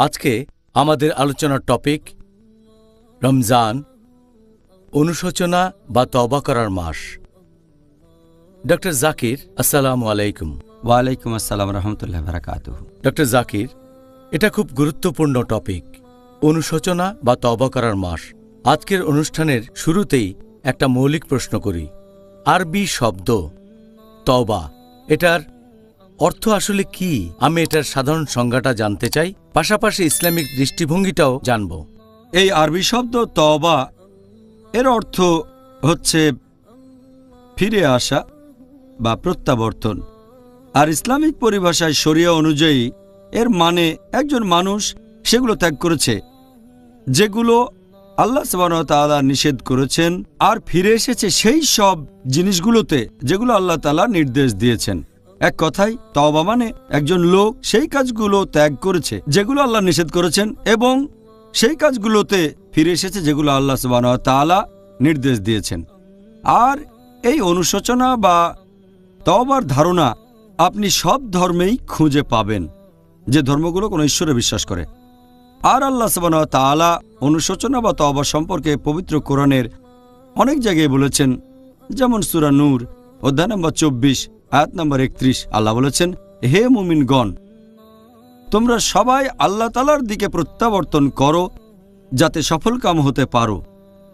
আজকে আমাদের আলোচনার টপিক রমজান, অনুশোচনা বা তওবা করার মাস। ডক্টর জাকির, আসসালামু আলাইকুম। ওয়ালাইকুম আসসালাম রহমতুল্লাহ বারাকাতুহু। ডক্টর জাকির, এটা খুব গুরুত্বপূর্ণ টপিক, অনুশোচনা বা তওবা করার মাস। আজকের অনুষ্ঠানের শুরুতেই একটা মৌলিক প্রশ্ন করি। আরবি শব্দ তওবা, এটার অর্থ আসলে কি? আমি এটার সাধারণ সংজ্ঞাটা জানতে চাই, পাশাপাশি ইসলামিক দৃষ্টিভঙ্গিটাও জানব। এই আরবি শব্দ তওবা এর অর্থ হচ্ছে ফিরে আসা বা প্রত্যাবর্তন, আর ইসলামিক পরিভাষায় শরিয়া অনুযায়ী এর মানে একজন মানুষ সেগুলো ত্যাগ করেছে যেগুলো আল্লাহ সুবহানাহু ওয়া তাআলা নিষেধ করেছেন, আর ফিরে এসেছে সেই সব জিনিসগুলোতে যেগুলো আল্লাহ তাআলা নির্দেশ দিয়েছেন। এক কথায় তওবা মানে একজন লোক সেই কাজগুলো ত্যাগ করেছে যেগুলো আল্লাহ নিষেধ করেছেন এবং সেই কাজগুলোতে ফিরে এসেছে যেগুলো আল্লাহ সুবহানাহু ওয়া তাআলা নির্দেশ দিয়েছেন। আর এই অনুশোচনা বা তওবার ধারণা আপনি সব ধর্মেই খুঁজে পাবেন, যে ধর্মগুলো কোনো ঈশ্বরে বিশ্বাস করে। আর আল্লাহ সুবহানাহু ওয়া তাআলা অনুশোচনা বা তওবা সম্পর্কে পবিত্র কোরআনের অনেক জায়গায় বলেছেন, যেমন সূরা নূর অধ্যায় নম্বর 24 আয়াত নম্বর 31 আল্লাহ বলেছেন, হে মুমিনগণ, তোমরা সবাই আল্লাহ তাআলার দিকে প্রত্যাবর্তন করো যাতে সফল কাম হতে পারো।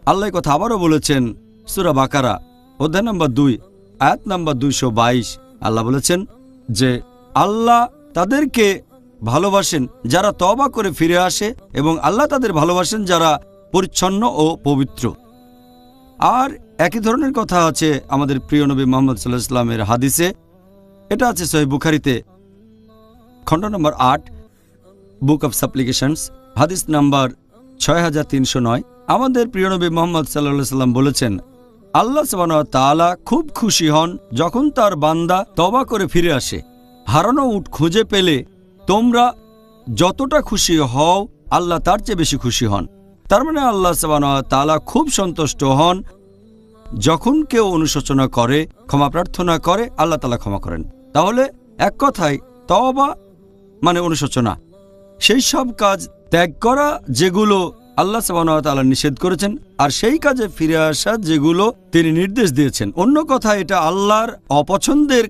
আল্লাহ কথা আবারও বলেছেন সূরা বাকারা অধ্যায় নম্বর 2 আয়াত নম্বর 222 আল্লাহ বলেছেন যে আল্লাহ তাদেরকে ভালোবাসেন যারা তওবা করে ফিরে আসে এবং আল্লাহ তাদের ভালোবাসেন যারা পরিচ্ছন্ন ও পবিত্র। আর একই ধরনের কথা আছে আমাদের প্রিয় নবী মুহাম্মদ সাল্লাল্লাহু আলাইহি ওয়াসাল্লামের হাদিসে। এটা আছে সহিহ বুখারীতে খণ্ড নম্বর 8 বুক অফ সাপ্লিকেশনস হাদিস নাম্বার 6309। আমাদের প্রিয় নবী মুহাম্মদ সাল্লাল্লাহু আলাইহি ওয়াসাল্লাম বলেছেন, আল্লাহ সুবহানাহু ওয়া তাআলা খুব খুশি হন যখন তার বান্দা তওবা করে ফিরে আসে। হারানো উট খুঁজে পেলে তোমরা যতটা খুশি হও আল্লাহ তার চেয়ে বেশি খুশি হন। তার মানে আল্লাহ সুবহানাহু ওয়া তাআলা খুব সন্তুষ্ট হন যখন কেউ অনুশোচনা করে, ক্ষমা প্রার্থনা করে, আল্লাহ তাআলা ক্ষমা করেন। তাহলে এক কথায় তওবা মানে অনুশোচনা, সেই সব কাজ ত্যাগ করা যেগুলো আল্লাহ সুবহানাহু ওয়া তাআলা নিষেধ করেছেন, আর সেই কাজে ফিরে আসা যেগুলো তিনি নির্দেশ দিয়েছেন। অন্য কথা, এটা আল্লাহর অপছন্দের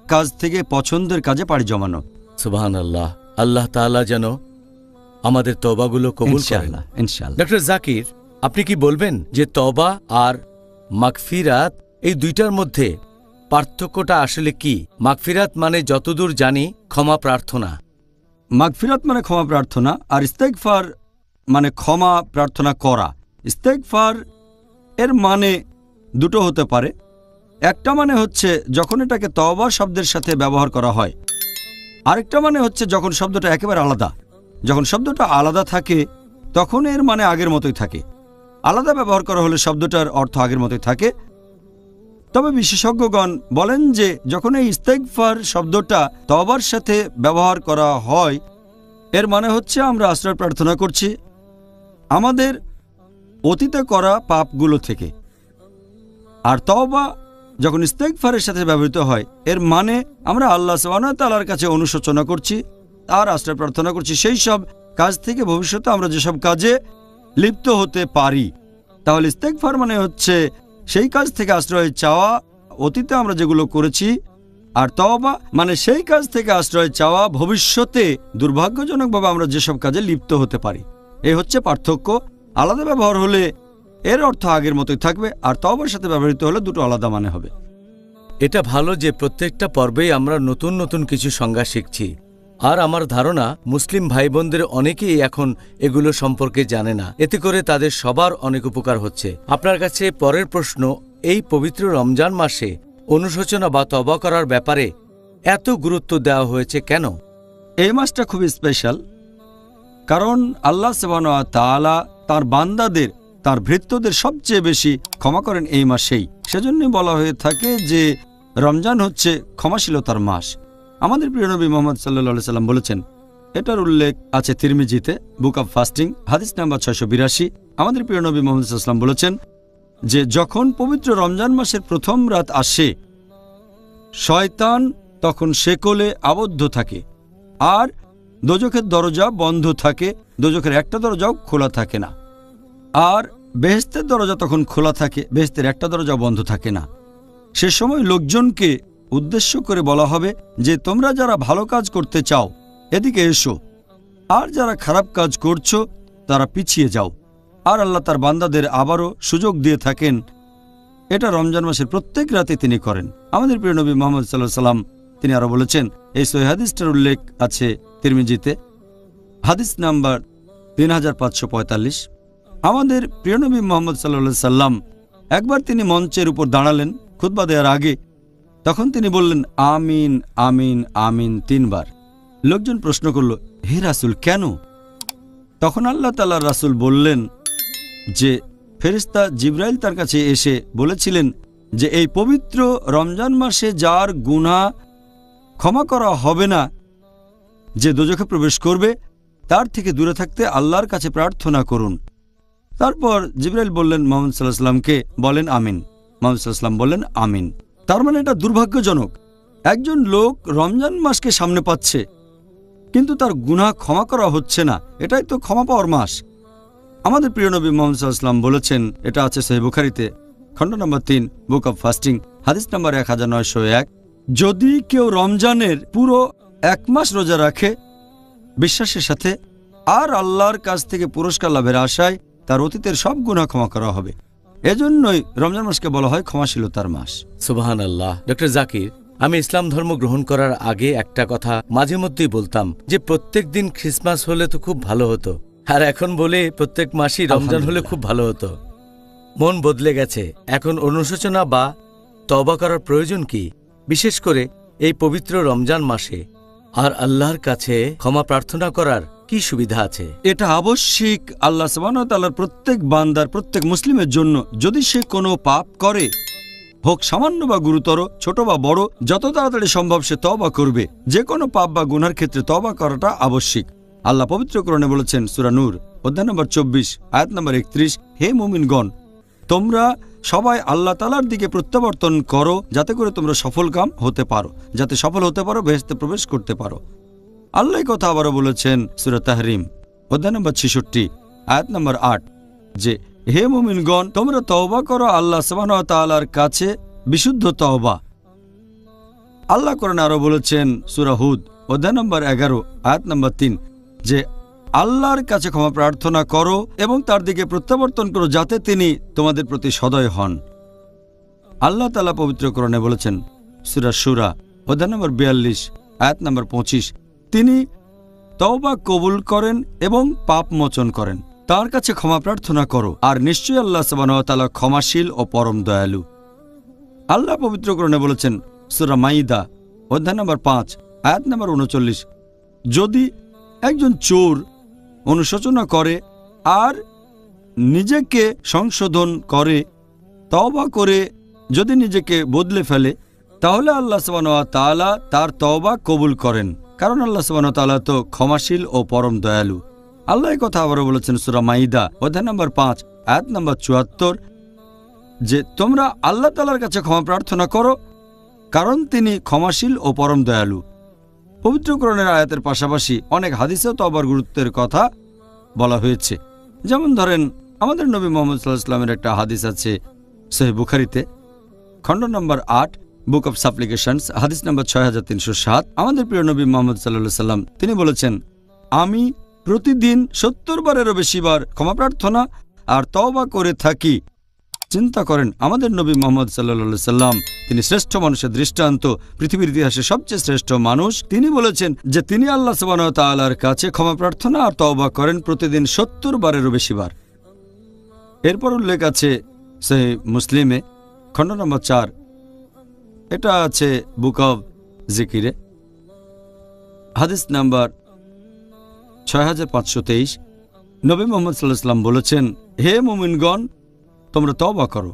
কাজ থেকে পছন্দের কাজে পাড়ি জমানো। সুবহানাল্লাহ, আল্লাহ তাআলা যেন আমাদের তওবাগুলো কবুল করেন ইনশাআল্লাহ। ডক্টর জাকির, আপনি কি বলবেন যে তওবা আর মাগফিরাত এই দুইটার মধ্যে পার্থক্যটা আসলে কি? মাগফিরাত মানে যতদূর জানি ক্ষমা প্রার্থনা। মাগফিরাত মানে ক্ষমা প্রার্থনা, আর ইস্তেগফার মানে ক্ষমা প্রার্থনা করা। ইস্তেগফার এর মানে দুটো হতে পারে। একটা মানে হচ্ছে যখন এটাকে তওবা শব্দের সাথে ব্যবহার করা হয়, আরেকটা মানে হচ্ছে যখন শব্দটা একেবারে আলাদা। যখন শব্দটা আলাদা থাকে তখন এর মানে আগের মতোই থাকে। আলাদা ব্যবহার করা হলে শব্দটার অর্থ আগের মতোই থাকে। তবে বিশেষজ্ঞগণ বলেন যে যখন এই ইস্তেগফার শব্দটা তওবার সাথে ব্যবহার করা হয়, এর মানে হচ্ছে আমরা আশ্রয় প্রার্থনা করছি আমাদের অতীতে করা পাপগুলো থেকে। আর তওবা যখন ইস্তেগফারের সাথে ব্যবহৃত হয়, এর মানে আমরা আল্লাহ সুবহানাহু ওয়া তাআলার কাছে অনুশোচনা করছি, আর আশ্রয় প্রার্থনা করছি সেই সব কাজ থেকে ভবিষ্যতে আমরা যেসব কাজে লিপ্ত হতে পারি। তাহলে ইস্তেগফার মানে হচ্ছে সেই কাজ থেকে আশ্রয় চাওয়া অতীতে আমরা যেগুলো করেছি, আর তওবা মানে সেই কাজ থেকে আশ্রয় চাওয়া ভবিষ্যতে দুর্ভাগ্যজনকভাবে আমরা যেসব কাজে লিপ্ত হতে পারি। এই হচ্ছে পার্থক্য। আলাদা ব্যবহার হলে এর অর্থ আগের মতোই থাকবে, আর তওবার সাথে ব্যবহৃত হলে দুটো আলাদা মানে হবে। এটা ভালো যে প্রত্যেকটা পর্বেই আমরা নতুন নতুন কিছু সংজ্ঞা শিখছি, আর আমার ধারণা মুসলিম ভাই বোনদের অনেকেই এখন এগুলো সম্পর্কে জানে না। এতে করে তাদের সবার অনেক উপকার হচ্ছে। আপনার কাছে পরের প্রশ্ন, এই পবিত্র রমজান মাসে অনুশোচনা বা তওবা করার ব্যাপারে এত গুরুত্ব দেওয়া হয়েছে কেন? এই মাসটা খুবই স্পেশাল, কারণ আল্লাহ সুবহানাহু ওয়া তাআলা তার বান্দাদের, তার ভৃত্যদের সবচেয়ে বেশি ক্ষমা করেন এই মাসেই। সেজন্যই বলা হয়ে থাকে যে রমজান হচ্ছে ক্ষমাশীলতার মাস। আমাদের প্রিয় নবী মুহাম্মদ সাল্লাল্লাহু আলাইহি সাল্লাম বলেছেন, এটার উল্লেখ আছে তিরমিজিতে বুক অব ফাস্টিং হাদিস নাম্বার 682। আমাদের প্রিয় নবী মুহাম্মদ সাল্লাল্লাহু আলাইহি সাল্লাম বলেছেন যে যখন পবিত্র রমজান মাসের প্রথম রাত আসে, শয়তান তখন শেকলে আবদ্ধ থাকে, আর দোজখের দরজা বন্ধ থাকে, দোজখের একটা দরজাও খোলা থাকে না। আর বেহেশতের দরজা তখন খোলা থাকে, বেহেশতের একটা দরজাও বন্ধ থাকে না। সে সময় লোকজনকে উদ্দেশ্য করে বলা হবে যে তোমরা যারা ভালো কাজ করতে চাও এদিকে এসো, আর যারা খারাপ কাজ করছো তারা পিছিয়ে যাও। আর আল্লাহ তার বান্দাদের আবারও সুযোগ দিয়ে থাকেন। এটা রমজান মাসের প্রত্যেক রাতে তিনি করেন। আমাদের প্রিয় নবী মুহাম্মদ সাল্লাল্লাহু আলাইহি ওয়াসাল্লাম তিনি আরো বলেছেন, এই সহিহ হাদিসটার উল্লেখ আছে তিরমিজিতে, হাদিস নাম্বার 3545। আমাদের প্রিয় নবী মুহাম্মদ সাল্লাল্লাহু আলাইহি সাল্লাম একবার তিনি মঞ্চের উপর দাঁড়ালেন খুতবা দেওয়ার আগে। তখন তিনি বললেন আমিন আমিন আমিন 3 বার। লোকজন প্রশ্ন করল, হে রাসূল কেন? তখন আল্লাহ তাআলার রাসূল বললেন যে ফেরেশতা জিবরাইল তার কাছে এসে বলেছিলেন যে এই পবিত্র রমজান মাসে যার গুনাহ ক্ষমা করা হবে না, যে দোজখে প্রবেশ করবে, তার থেকে দূরে থাকতে আল্লাহর কাছে প্রার্থনা করুন। তারপর জিবরাইল বললেন মুহাম্মদ সাল্লাল্লাহু আলাইহি ওয়াসাল্লামকে, বলেন আমিন। মুহাম্মদ সাল্লাল্লাহু আলাইহি ওয়াসাল্লাম বললেন আমিন। তার মানে এটা দুর্ভাগ্যজনক, একজন লোক রমজান মাসকে সামনে পাচ্ছে কিন্তু তার গুনাহ ক্ষমা করা হচ্ছে না। এটাই তো ক্ষমা পাওয়ার মাস। আমাদের প্রিয় নবী মুহাম্মদ সাল্লাল্লাহু আলাইহি ওয়াসাল্লাম বলেছেন, এটা আছে সহিহ বুখারীতে, খণ্ড নম্বর 3, বুক অব ফাস্টিং, হাদিস নম্বর 1901, যদি কেউ রমজানের পুরো 1 মাস রোজা রাখে বিশ্বাসের সাথে আর আল্লাহর কাছ থেকে পুরস্কার লাভের আশায়, তার অতীতের সব গুনাহ ক্ষমা করা হবে। এজন্যই রমজান মাসকে বলা হয় ক্ষমাশীলতার মাস। সুবহানাল্লাহ। ডক্টর জাকির, আমি ইসলাম ধর্ম গ্রহণ করার আগে একটা কথা মাঝে মধ্যেই বলতাম যে প্রত্যেক দিন খ্রিসমাস হলে তো খুব ভালো হতো, আর এখন বলে প্রত্যেক মাসই রমজান হলে খুব ভালো হতো। মন বদলে গেছে। এখন অনুশোচনা বা তওবা করার প্রয়োজন কি, বিশেষ করে এই পবিত্র রমজান মাসে? আর আল্লাহর কাছে ক্ষমা প্রার্থনা করার কি সুবিধা আছে? এটা আবশ্যিক আল্লাহ সুবহানাহু ওয়া তাআলার প্রত্যেক বান্দার, প্রত্যেক মুসলিমের জন্য। যদি সে কোনো পাপ করে, হোক সামান্য বা গুরুতর, ছোট বা বড়, যত তাড়াতাড়ি সম্ভব সে তওবা করবে। যে কোনো পাপ বা গুনার ক্ষেত্রে তওবা করাটা আবশ্যিক। আল্লাহ পবিত্র কোরআনে বলেছেন, সূরা নূর অধ্যায় নম্বর 24 আয়াত নম্বর 31, হে মুমিনগণ, তোমরা সবাই আল্লাহ তাআলার দিকে প্রত্যাবর্তন করো যাতে করে তোমরা সফলকাম হতে পারো, যাতে সফল হতে পারো, বেহেশতে প্রবেশ করতে পারো। আল্লাহ এই কথা আবারও বলেছেন সূরা তাহরিম অধ্যায় নম্বর 66 আয়াত নম্বর 8, যে হে মুমিনগণ, তোমরা তওবা করো আল্লাহ সুবহানাহু ওয়া তাআলার কাছে বিশুদ্ধ তওবা। আল্লাহ কোরআনে আরো বলেছেন সূরা হুদ অধ্যায় নম্বর 11 আয়াত নম্বর 3, যে আল্লাহর কাছে ক্ষমা প্রার্থনা করো এবং তার দিকে প্রত্যাবর্তন করো যাতে তিনি তোমাদের প্রতি সদয় হন। আল্লাহ তাআলা পবিত্র কোরআনে বলেছেন সূরা শূরা অধ্যায় নম্বর 42 আয়াত নম্বর 25, তিনি তওবা কবুল করেন এবং পাপ মোচন করেন। তার কাছে ক্ষমা প্রার্থনা করো, আর নিশ্চয়ই আল্লাহ সুবহানাহু ওয়া তাআলা ক্ষমাশীল ও পরম দয়ালু। আল্লাহ পবিত্র কোরআনে বলেছেন সূরা মাইদা অধ্যায় নম্বর 5 আয়াত নম্বর 39, যদি একজন চোর অনুশোচনা করে আর নিজেকে সংশোধন করে, তওবা করে যদি নিজেকে বদলে ফেলে, তাহলে আল্লাহ সুবহানাহু ওয়া তাআলা তার তওবা কবুল করেন, কারণ আল্লাহ সুবহানাহু ওয়া তাআলা তো ক্ষমাশীল ও পরম দয়ালু। আল্লাহ এই কথা আবারও বলেছেন সূরা মাইদা অধ্যায় নম্বর 5 আয়াত নম্বর 74, যে তোমরা আল্লাহ তাআলার কাছে ক্ষমা প্রার্থনা করো কারণ তিনি ক্ষমাশীল ও পরম দয়ালু। পবিত্র কোরআনের আয়াতের পাশাপাশি অনেক হাদিসেও তওবার গুরুত্বের কথা বলা হয়েছে। যেমন ধরেন, আমাদের নবী মুহাম্মদ সাল্লাল্লাহু আলাইহি ওয়াসাল্লামের একটা হাদিস আছে সহিহ বুখারীতে, খণ্ড নম্বর 8, বুক অব সাপ্লিকেশনস, হাদিস নম্বর 6307। আমাদের প্রিয় নবী মুহাম্মদ সাল্লাল্লাহু আলাইহি ওয়াসাল্লাম তিনি বলেছেন, আমি প্রতিদিন 70 বারেরও বেশি বার ক্ষমা প্রার্থনা আর তওবা করে থাকি। চিন্তা করেন, আমাদের নবী মুহাম্মদ সাল্লাল্লাহু আলাইহি ওয়াসাল্লাম তিনি শ্রেষ্ঠ মানুষের দৃষ্টান্ত, পৃথিবীর ইতিহাসে সবচেয়ে শ্রেষ্ঠ মানুষ। তিনি বলেছেন যে তিনি আল্লাহ সুবহানাহু ওয়া তাআলার কাছে ক্ষমা প্রার্থনা আর তওবা করেন প্রতিদিন 70 বারেরও বেশি বার। এরপর উল্লেখ আছে সহিহ মুসলিমে, খণ্ড নম্বর 4, এটা আছে বুক অব জিকিরে, হাদিস নাম্বার 6523। নবী মুহাম্মদ সাল্লাল্লাহু আলাইহি ওয়াসাল্লাম বলেছেন, হে মুমিনগণ, তোমরা তওবা করো।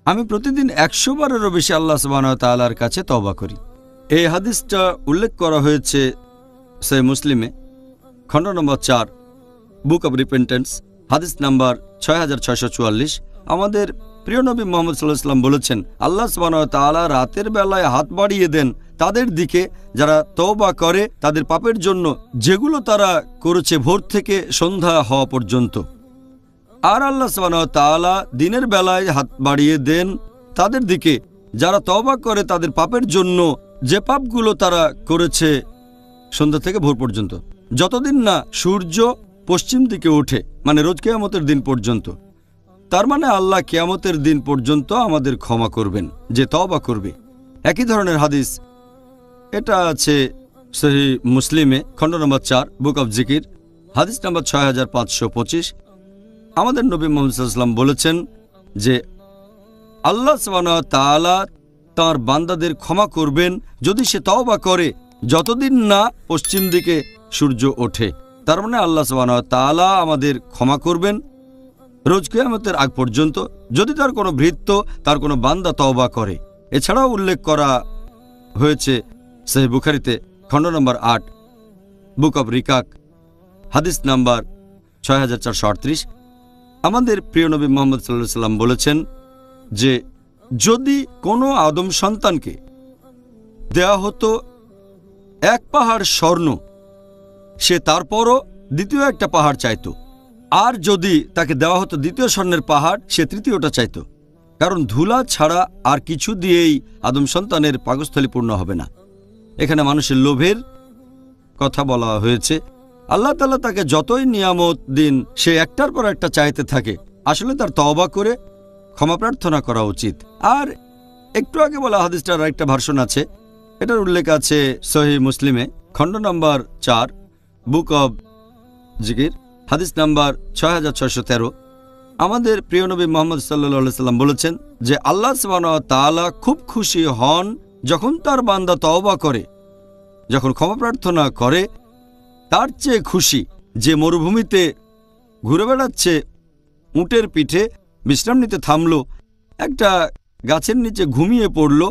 আমি প্রতিদিন 100 বারেরও বেশি আল্লাহ সুবহানাহু ওয়া তাআলার কাছে তওবা করি। এই হাদিসটা উল্লেখ করা হয়েছে সহিহ মুসলিমে, খণ্ড নম্বর 4, বুক অব রিপেন্টেন্স, হাদিস নাম্বার 6644। আমাদের প্রিয় নবী মুহাম্মদ সাল্লাল্লাহু আলাইহি ওয়াসাল্লাম বলেছেন, আল্লাহ সুবহানাহু ওয়া তাআলা রাতের বেলায় হাত বাড়িয়ে দেন তাদের দিকে যারা তওবা করে তাদের পাপের জন্য, যেগুলো তারা করেছে ভোর থেকে সন্ধ্যা হওয়া পর্যন্ত। আর আল্লাহ সুবহানাহু ওয়া তাআলা দিনের বেলায় হাত বাড়িয়ে দেন তাদের দিকে যারা তওবা করে তাদের পাপের জন্য, যে পাপগুলো তারা করেছে সন্ধ্যা থেকে ভোর পর্যন্ত, যতদিন না সূর্য পশ্চিম দিকে ওঠে, মানে রোজ কিয়ামতের দিন পর্যন্ত। তার মানে আল্লাহ কিয়ামতের দিন পর্যন্ত আমাদের ক্ষমা করবেন যে তওবা করবে। একই ধরনের হাদিস এটা আছে সহিহ মুসলিমে, খণ্ড নম্বর 4, বুক অব জিকির, হাদিস নম্বর 6525। আমাদের নবী মুহাম্মদ সাল্লাল্লাহু আলাইহি ওয়াসাল্লাম বলেছেন যে আল্লাহ সুবহানাহু ওয়া তাআলা তাঁর বান্দাদের ক্ষমা করবেন যদি সে তওবা করে যতদিন না পশ্চিম দিকে সূর্য ওঠে। তার মানে আল্লাহ সুবহানাহু ওয়া তাআলা আমাদের ক্ষমা করবেন রোজ কিয়ামতের আগ পর্যন্ত যদি তার কোনো ভৃত্য, তার কোনো বান্দা তওবা করে। এছাড়াও উল্লেখ করা হয়েছে সহিহ বুখারীতে, খণ্ড নম্বর 8, বুক অব রিকাক, হাদিস নাম্বার 6438। আমাদের প্রিয় নবী মুহাম্মদ সাল্লাল্লাহু আলাইহি ওয়াসাল্লাম বলেছেন যে যদি কোনো আদম সন্তানকে দেয়া হতো 1 পাহাড় স্বর্ণ, সে তারপরও দ্বিতীয় একটা পাহাড় চাইতো। আর যদি তাকে দেওয়া হতো দ্বিতীয় স্বর্ণের পাহাড়, সে তৃতীয়টা চাইতো। কারণ ধুলা ছাড়া আর কিছু দিয়েই আদম সন্তানের পাকস্থলী পূর্ণ হবে না। এখানে মানুষের লোভের কথা বলা হয়েছে। আল্লাহ তাআলা তাকে যতই নিয়ামত দিন, সে একটার পর একটা চাইতে থাকে। আসলে তার তওবা করে ক্ষমা প্রার্থনা করা উচিত। আর একটু আগে বলা হাদিসটার আরেকটা ভার্সন আছে, এটার উল্লেখ আছে সহিহ মুসলিমে, খণ্ড নম্বর 4, বুক অব জিকির, হাদিস নাম্বার 6613। আমাদের প্রিয় নবী মুহাম্মদ সাল্লাল্লাহু আলাইহি ওয়াসাল্লাম বলেছেন যে আল্লাহ সুবহানাহু ওয়া তাআলা খুব খুশি হন যখন তার বান্দা তওবা করে, যখন ক্ষমা প্রার্থনা করে। তার চেয়ে খুশি যে মরুভূমিতে ঘুরে বেড়াচ্ছে, উটের পিঠে বিশ্রাম নিতে থামল, একটা গাছের নিচে ঘুমিয়ে পড়ল।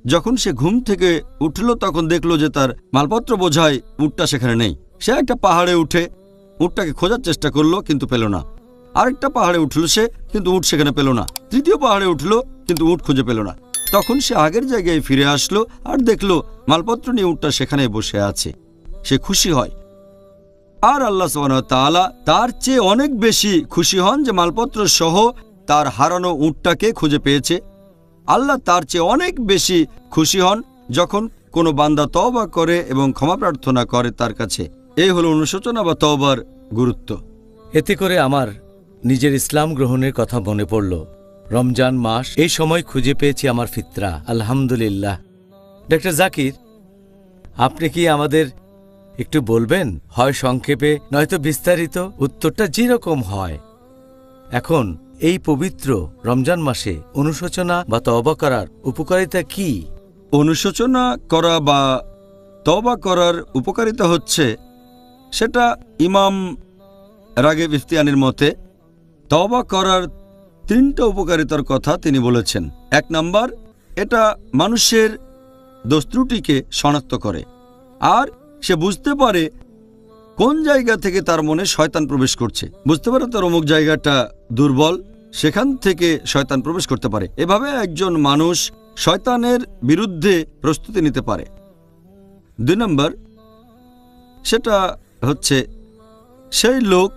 যখন সে ঘুম থেকে উঠল তখন দেখল যে তার মালপত্র বোঝাই উটটা সেখানে নেই। সে একটা পাহাড়ে উঠে উটটাকে খোঁজার চেষ্টা করলো, কিন্তু পেল না। আরেকটা পাহাড়ে উঠল সে, কিন্তু উট সেখানে পেল না। তৃতীয় পাহাড়ে উঠল, কিন্তু উট খুঁজে পেল না। তখন সে আগের জায়গায় ফিরে আসলো আর দেখলো মালপত্র নিয়ে উটটা সেখানে বসে আছে। সে খুশি হয়। আর আল্লাহ সুবহানাহু ওয়া তাআলা তার চেয়ে অনেক বেশি খুশি হন যে মালপত্র সহ তার হারানো উটটাকে খুঁজে পেয়েছে। আল্লাহ তার চেয়ে অনেক বেশি খুশি হন যখন কোনো বান্দা তওবা করে এবং ক্ষমা প্রার্থনা করে তার কাছে। এই হলো অনুশোচনা বা তওবার গুরুত্ব। এতে করে আমার নিজের ইসলাম গ্রহণের কথা মনে পড়ল। রমজান মাস, এই সময় খুঁজে পেয়েছি আমার ফিতরা, আলহামদুলিল্লাহ। ডক্টর জাকির, আপনি কি আমাদের একটু বলবেন, হয় সংক্ষেপে নয়তো বিস্তারিত, উত্তরটা যেরকম হয়। এখন এই পবিত্র রমজান মাসে অনুশোচনা বা তওবা করার উপকারিতা কি? অনুশোচনা করা বা তওবা করার উপকারিতা হচ্ছে, সেটা ইমাম রাগিব ইফতিয়ানির মতে তওবা করার 3টা উপকারিতার কথা তিনি বলেছেন। 1 নাম্বার, এটা মানুষের দোষ ত্রুটিকে শনাক্ত করে। আর সে বুঝতে পারে কোন জায়গা থেকে তার মনে শয়তান প্রবেশ করছে। বুঝতে পারে তার অমুক জায়গাটা দুর্বল, সেখান থেকে শয়তান প্রবেশ করতে পারে। এভাবে একজন মানুষ শয়তানের বিরুদ্ধে প্রস্তুতি নিতে পারে। 2 নম্বর, সেটা হচ্ছে সেই লোক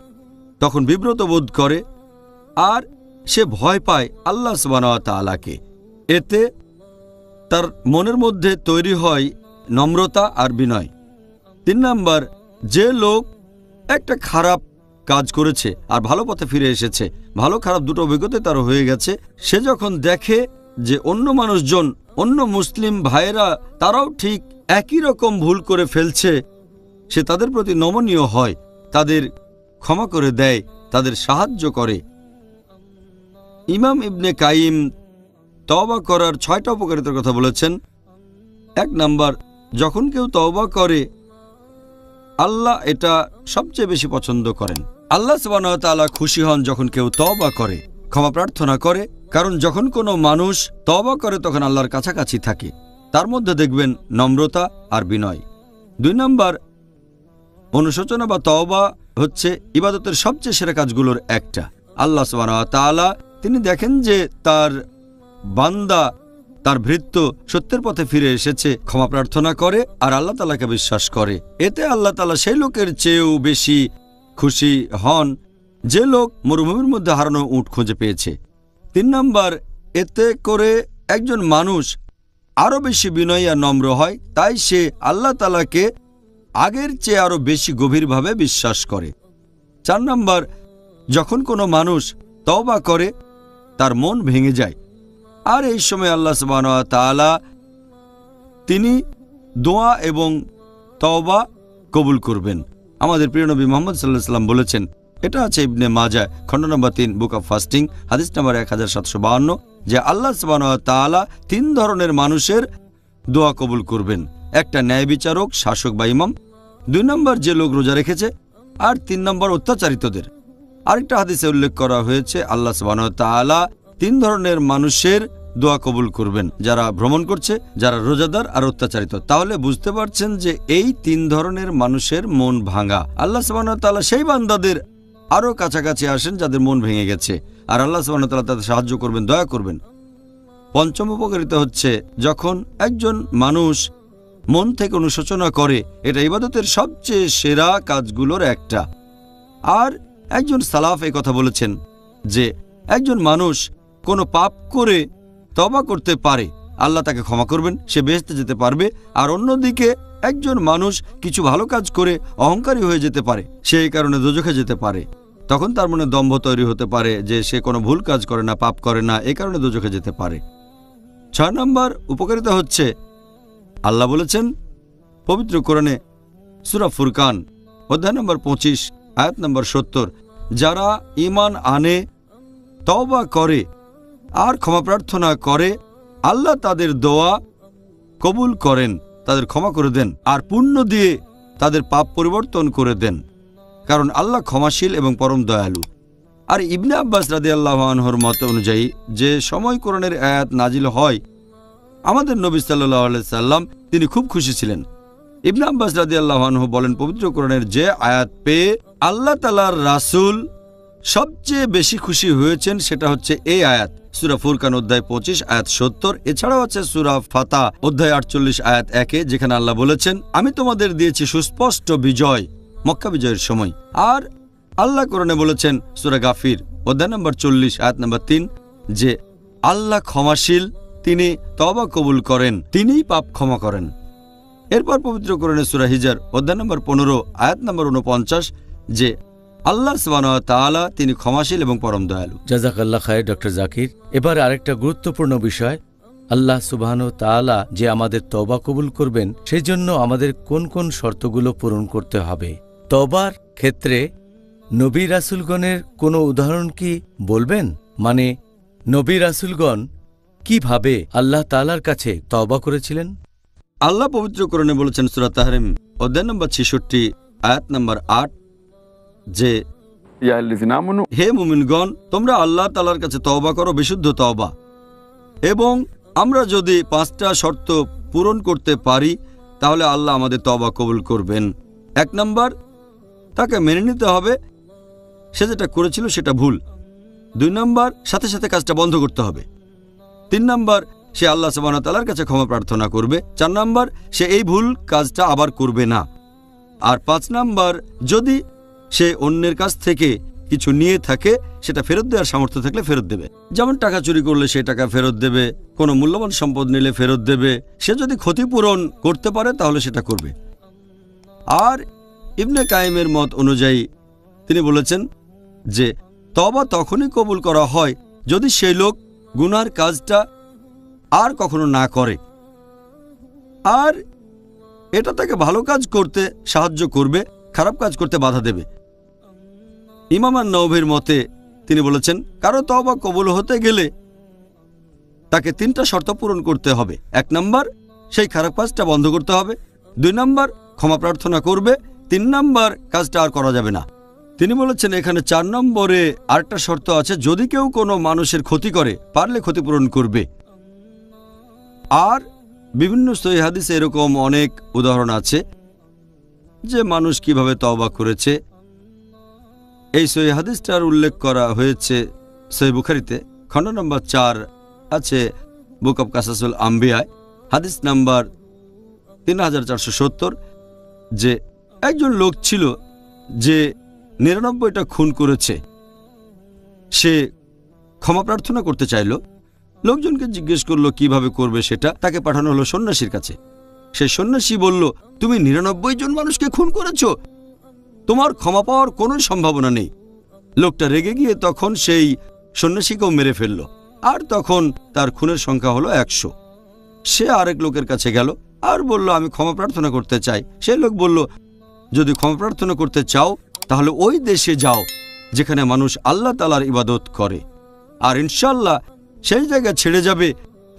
তখন বিব্রত বোধ করে আর সে ভয় পায় আল্লাহ সুবহানাহু ওয়া তাআলাকে। এতে তার মনের মধ্যে তৈরি হয় নম্রতা আর বিনয়। 3 নম্বর, যে লোক একটা খারাপ কাজ করেছে আর ভালো পথে ফিরে এসেছে, ভালো খারাপ দুটো অভিজ্ঞতা তার হয়ে গেছে, সে যখন দেখে যে অন্য মানুষজন, অন্য মুসলিম ভাইয়েরা তারাও ঠিক একই রকম ভুল করে ফেলছে, সে তাদের প্রতি নমনীয় হয়, তাদের ক্ষমা করে দেয়, তাদের সাহায্য করে। ইমাম ইবনে কাইম তওবা করার 6টা উপকারিতার কথা বলেছেন। 1 নাম্বার, যখন কেউ তওবা করে আল্লাহ এটা সবচেয়ে বেশি পছন্দ করেন। আল্লাহ সুবহানাহু ওয়া তাআলা খুশি হন যখন কেউ তওবা করে, ক্ষমা প্রার্থনা করে। কারণ যখন কোনো মানুষ তওবা করে তখন আল্লাহর কাছাকাছি থাকে। তার মধ্যে দেখবেন নম্রতা আর বিনয়। 2 নাম্বার, অনুশোচনা বা তওবা হচ্ছে ইবাদতের সবচেয়ে সেরা কাজগুলোর একটা। আল্লাহ সুবহানাহু ওয়া তাআলা তিনি দেখেন যে তার বান্দা তার ভৃত্য সত্যের পথে ফিরে এসেছে, ক্ষমা প্রার্থনা করে আর আল্লাহ তাআলাকে বিশ্বাস করে, এতে আল্লাহ তাআলা সেই লোকের চেয়েও বেশি খুশি হন যে লোক মরুভূমির মধ্যে হারানো উট খুঁজে পেয়েছে। 3 নম্বর, এতে করে একজন মানুষ আরও বেশি বিনয়ী আর নম্র হয়, তাই সে আল্লাহ তাআলাকে আগের চেয়ে আরও বেশি গভীরভাবে বিশ্বাস করে। 4 নম্বর, যখন কোনো মানুষ তওবা করে তার মন ভেঙে যায়, আর এই সময় আল্লাহ সুবহানাহু ওয়া তাআলা তিনি দোয়া এবং তওবা কবুল করবেন। আমাদের প্রিয় নবী মুহাম্মদ সাল্লাল্লাহু আলাইহি ওয়াসাল্লাম বলেছেন, এটা আছে ইবনে মাজাহ খণ্ড নম্বর 3 বুক অব ফাস্টিং হাদিস নম্বর 1752, যে আল্লাহ সুবহানাহু ওয়া তাআলা 3 ধরনের মানুষের দোয়া কবুল করবেন। একটা ন্যায় বিচারক, শাসক বা ইমাম, 2 নম্বর যে লোক রোজা রেখেছে, আর 3 নম্বর অত্যাচারিতদের। আরেকটা হাদিসে উল্লেখ করা হয়েছে আল্লাহ সুবহানাহু ওয়া তাআলা 3 ধরনের মানুষের দোয়া কবুল করবেন, যারা ভ্রমণ করছে, যারা রোজাদার আর অত্যাচারিত। তাহলে বুঝতে পারছেন যে এই 3 ধরনের মানুষের মন ভাঙা। আল্লাহ সুবহানাহু ওয়া তাআলা সেই বান্দাদের আরও কাছাকাছি আসেন যাদের মন ভেঙে গেছে, আর আল্লাহ সুবহানাহু ওয়া তাআলা তাদের সাহায্য করবেন, দয়া করবেন। 5ম উপকারিতা হচ্ছে যখন একজন মানুষ মন থেকে অনুশোচনা করে, এটা ইবাদতের সবচেয়ে সেরা কাজগুলোর একটা। আর একজন সালাফ এই কথা বলেছেন যে একজন মানুষ কোনো পাপ করে তওবা করতে পারে, আল্লাহ তাকে ক্ষমা করবেন, সে বেহেশতে যেতে পারবে। আর অন্যদিকে একজন মানুষ কিছু ভালো কাজ করে অহংকারী হয়ে যেতে পারে, সেই কারণে দোজখে যেতে পারে। তখন তার মনে দম্ভ তৈরি হতে পারে যে সে কোনো ভুল কাজ করে না, পাপ করে না, এই কারণে দোজখে যেতে পারে। 6 নম্বর উপকারিতা হচ্ছে আল্লাহ বলেছেন পবিত্র কোরআনে সূরা ফুরকান অধ্যায় নম্বর 25 আয়াত নম্বর 70, যারা ঈমান আনে, তওবা করে আর ক্ষমা প্রার্থনা করে, আল্লাহ তাদের দোয়া কবুল করেন, তাদের ক্ষমা করে দেন আর পুণ্য দিয়ে তাদের পাপ পরিবর্তন করে দেন, কারণ আল্লাহ ক্ষমাশীল এবং পরম দয়ালু। আর ইবনে আব্বাস রাদিয়াল্লাহু আনহুর মত অনুযায়ী যে সময় কোরআনের আয়াত নাজিল হয়, আমাদের নবী সাল্লাল্লাহু আলাইহি সাল্লাম তিনি খুব খুশি ছিলেন। ইবনে আব্বাস রাদিয়াল্লাহু আনহু বলেন, পবিত্র কোরআনের যে আয়াত পেয়ে আল্লাহ তাআলার রাসূল সবচেয়ে বেশি খুশি হয়েছেন সেটা হচ্ছে এই আয়াত, সূরা ফুরকান অধ্যায় 25 আয়াত 70। এছাড়াও আছে সূরা ফাতা অধ্যায় 48 আয়াত 1, যেখানে আল্লাহ বলেছেন, আমি তোমাদের দিয়েছি সুস্পষ্ট বিজয় মক্কা বিজয়ের সময়। আর আল্লাহ কোরআনে বলেছেন সূরা গাফির অধ্যায় নম্বর 40 আয়াত নম্বর 3, যে আল্লাহ ক্ষমাশীল, তিনি তওবা কবুল করেন, তিনিই পাপ ক্ষমা করেন। এরপর পবিত্র কোরআনে সূরা হিজর অধ্যায় নম্বর 15 আয়াত নম্বর 49, যে আল্লাহ সুবহানাহু ওয়া তাআলা তিনি ক্ষমাশীল এবং পরম দয়ালু। জাযাকাল্লাহ খায়ের ডক্টর জাকির। এবার আরেকটা গুরুত্বপূর্ণ বিষয়, আল্লাহ সুবহানাহু ওয়া তাআলা যে আমাদের তওবা কবুল করবেন সেই জন্য আমাদের কোন কোন শর্তগুলো পূরণ করতে হবে। তওবার ক্ষেত্রে নবী রাসূলগণের কোনো উদাহরণ কি বলবেন? মানে নবী রাসূলগণ কিভাবে আল্লাহ তাআলার কাছে তওবা করেছিলেন? আল্লাহ পবিত্র কোরআনে বলেছেন সূরা তাহরিম অধ্যায় নম্বর 66 আয়াত নম্বর 8, যে হে মুমিনগণ, তোমরা আল্লাহ তাআলার কাছে তওবা করো, বিশুদ্ধ তওবা। এবং আমরা যদি 5টা শর্ত পূরণ করতে পারি তাহলে আল্লাহ আমাদের তওবা কবুল করবেন। 1 নম্বর, তাকে মেনে নিতে হবে সে যেটা করেছিল সেটা ভুল। 2 নম্বর, সাথে সাথে কাজটা বন্ধ করতে হবে। 3 নম্বর, সে আল্লাহ সুবহানাহু ওয়া তাআলার কাছে ক্ষমা প্রার্থনা করবে। 4 নম্বর, সে এই ভুল কাজটা আবার করবে না। আর 5 নম্বর, যদি সে অন্যের কাছ থেকে কিছু নিয়ে থাকে সেটা ফেরত দেওয়ার সামর্থ্য থাকলে ফেরত দেবে। যেমন টাকা চুরি করলে সে টাকা ফেরত দেবে, কোনো মূল্যবান সম্পদ নিলে ফেরত দেবে। সে যদি ক্ষতিপূরণ করতে পারে তাহলে সেটা করবে। আর ইবনে কাইমের মত অনুযায়ী তিনি বলেছেন যে তওবা তখনই কবুল করা হয় যদি সেই লোক গুনার কাজটা আর কখনো না করে, আর এটা তাকে ভালো কাজ করতে সাহায্য করবে, খারাপ কাজ করতে বাধা দেবে। ইমাম আন-নাওয়ীর মতে তিনি বলেছেন, কারো তওবা কবুল হতে গেলে তাকে 3টা শর্ত পূরণ করতে হবে। 1 নম্বর, সেই খারাপ কাজটা বন্ধ করতে হবে। 2 নম্বর, ক্ষমা প্রার্থনা করবে। 3 নম্বর, কাজটা আর করা যাবে না। তিনি বলেছেন এখানে 4 নম্বরে আরেকটা শর্ত আছে, যদি কেউ কোনো মানুষের ক্ষতি করে পারলে ক্ষতিপূরণ করবে। আর বিভিন্ন সহিহ হাদিসে এরকম অনেক উদাহরণ আছে যে মানুষ কিভাবে তওবা করেছে। এই সহিহ হাদিসটার উল্লেখ করা হয়েছে সহিহ বুখারীতে খণ্ড নম্বর 4 আছে বুক অব কাসাসুল আম্বিয়ায়, হাদিস নাম্বার 3470, যে একজন লোক ছিল যে 99টা খুন করেছে। সে ক্ষমা প্রার্থনা করতে চাইল। লোকজনকে জিজ্ঞেস করলো কিভাবে করবে সেটা। তাকে পাঠানো হলো সন্ন্যাসীর কাছে। সেই সন্ন্যাসী বলল, তুমি 99 জন মানুষকে খুন করেছো, তোমার ক্ষমা পাওয়ার কোনো সম্ভাবনা নেই। লোকটা রেগে গিয়ে তখন সেই সন্ন্যাসীকেও মেরে ফেলল। আর তখন তার খুনের সংখ্যা হলো 100। সে আরেক লোকের কাছে গেল আর বলল, আমি ক্ষমা প্রার্থনা করতে চাই। সেই লোক বলল, যদি ক্ষমা প্রার্থনা করতে চাও তাহলে ওই দেশে যাও যেখানে মানুষ আল্লাহ তাআলার ইবাদত করে, আর ইনশাল্লাহ সেই জায়গা ছেড়ে যাবে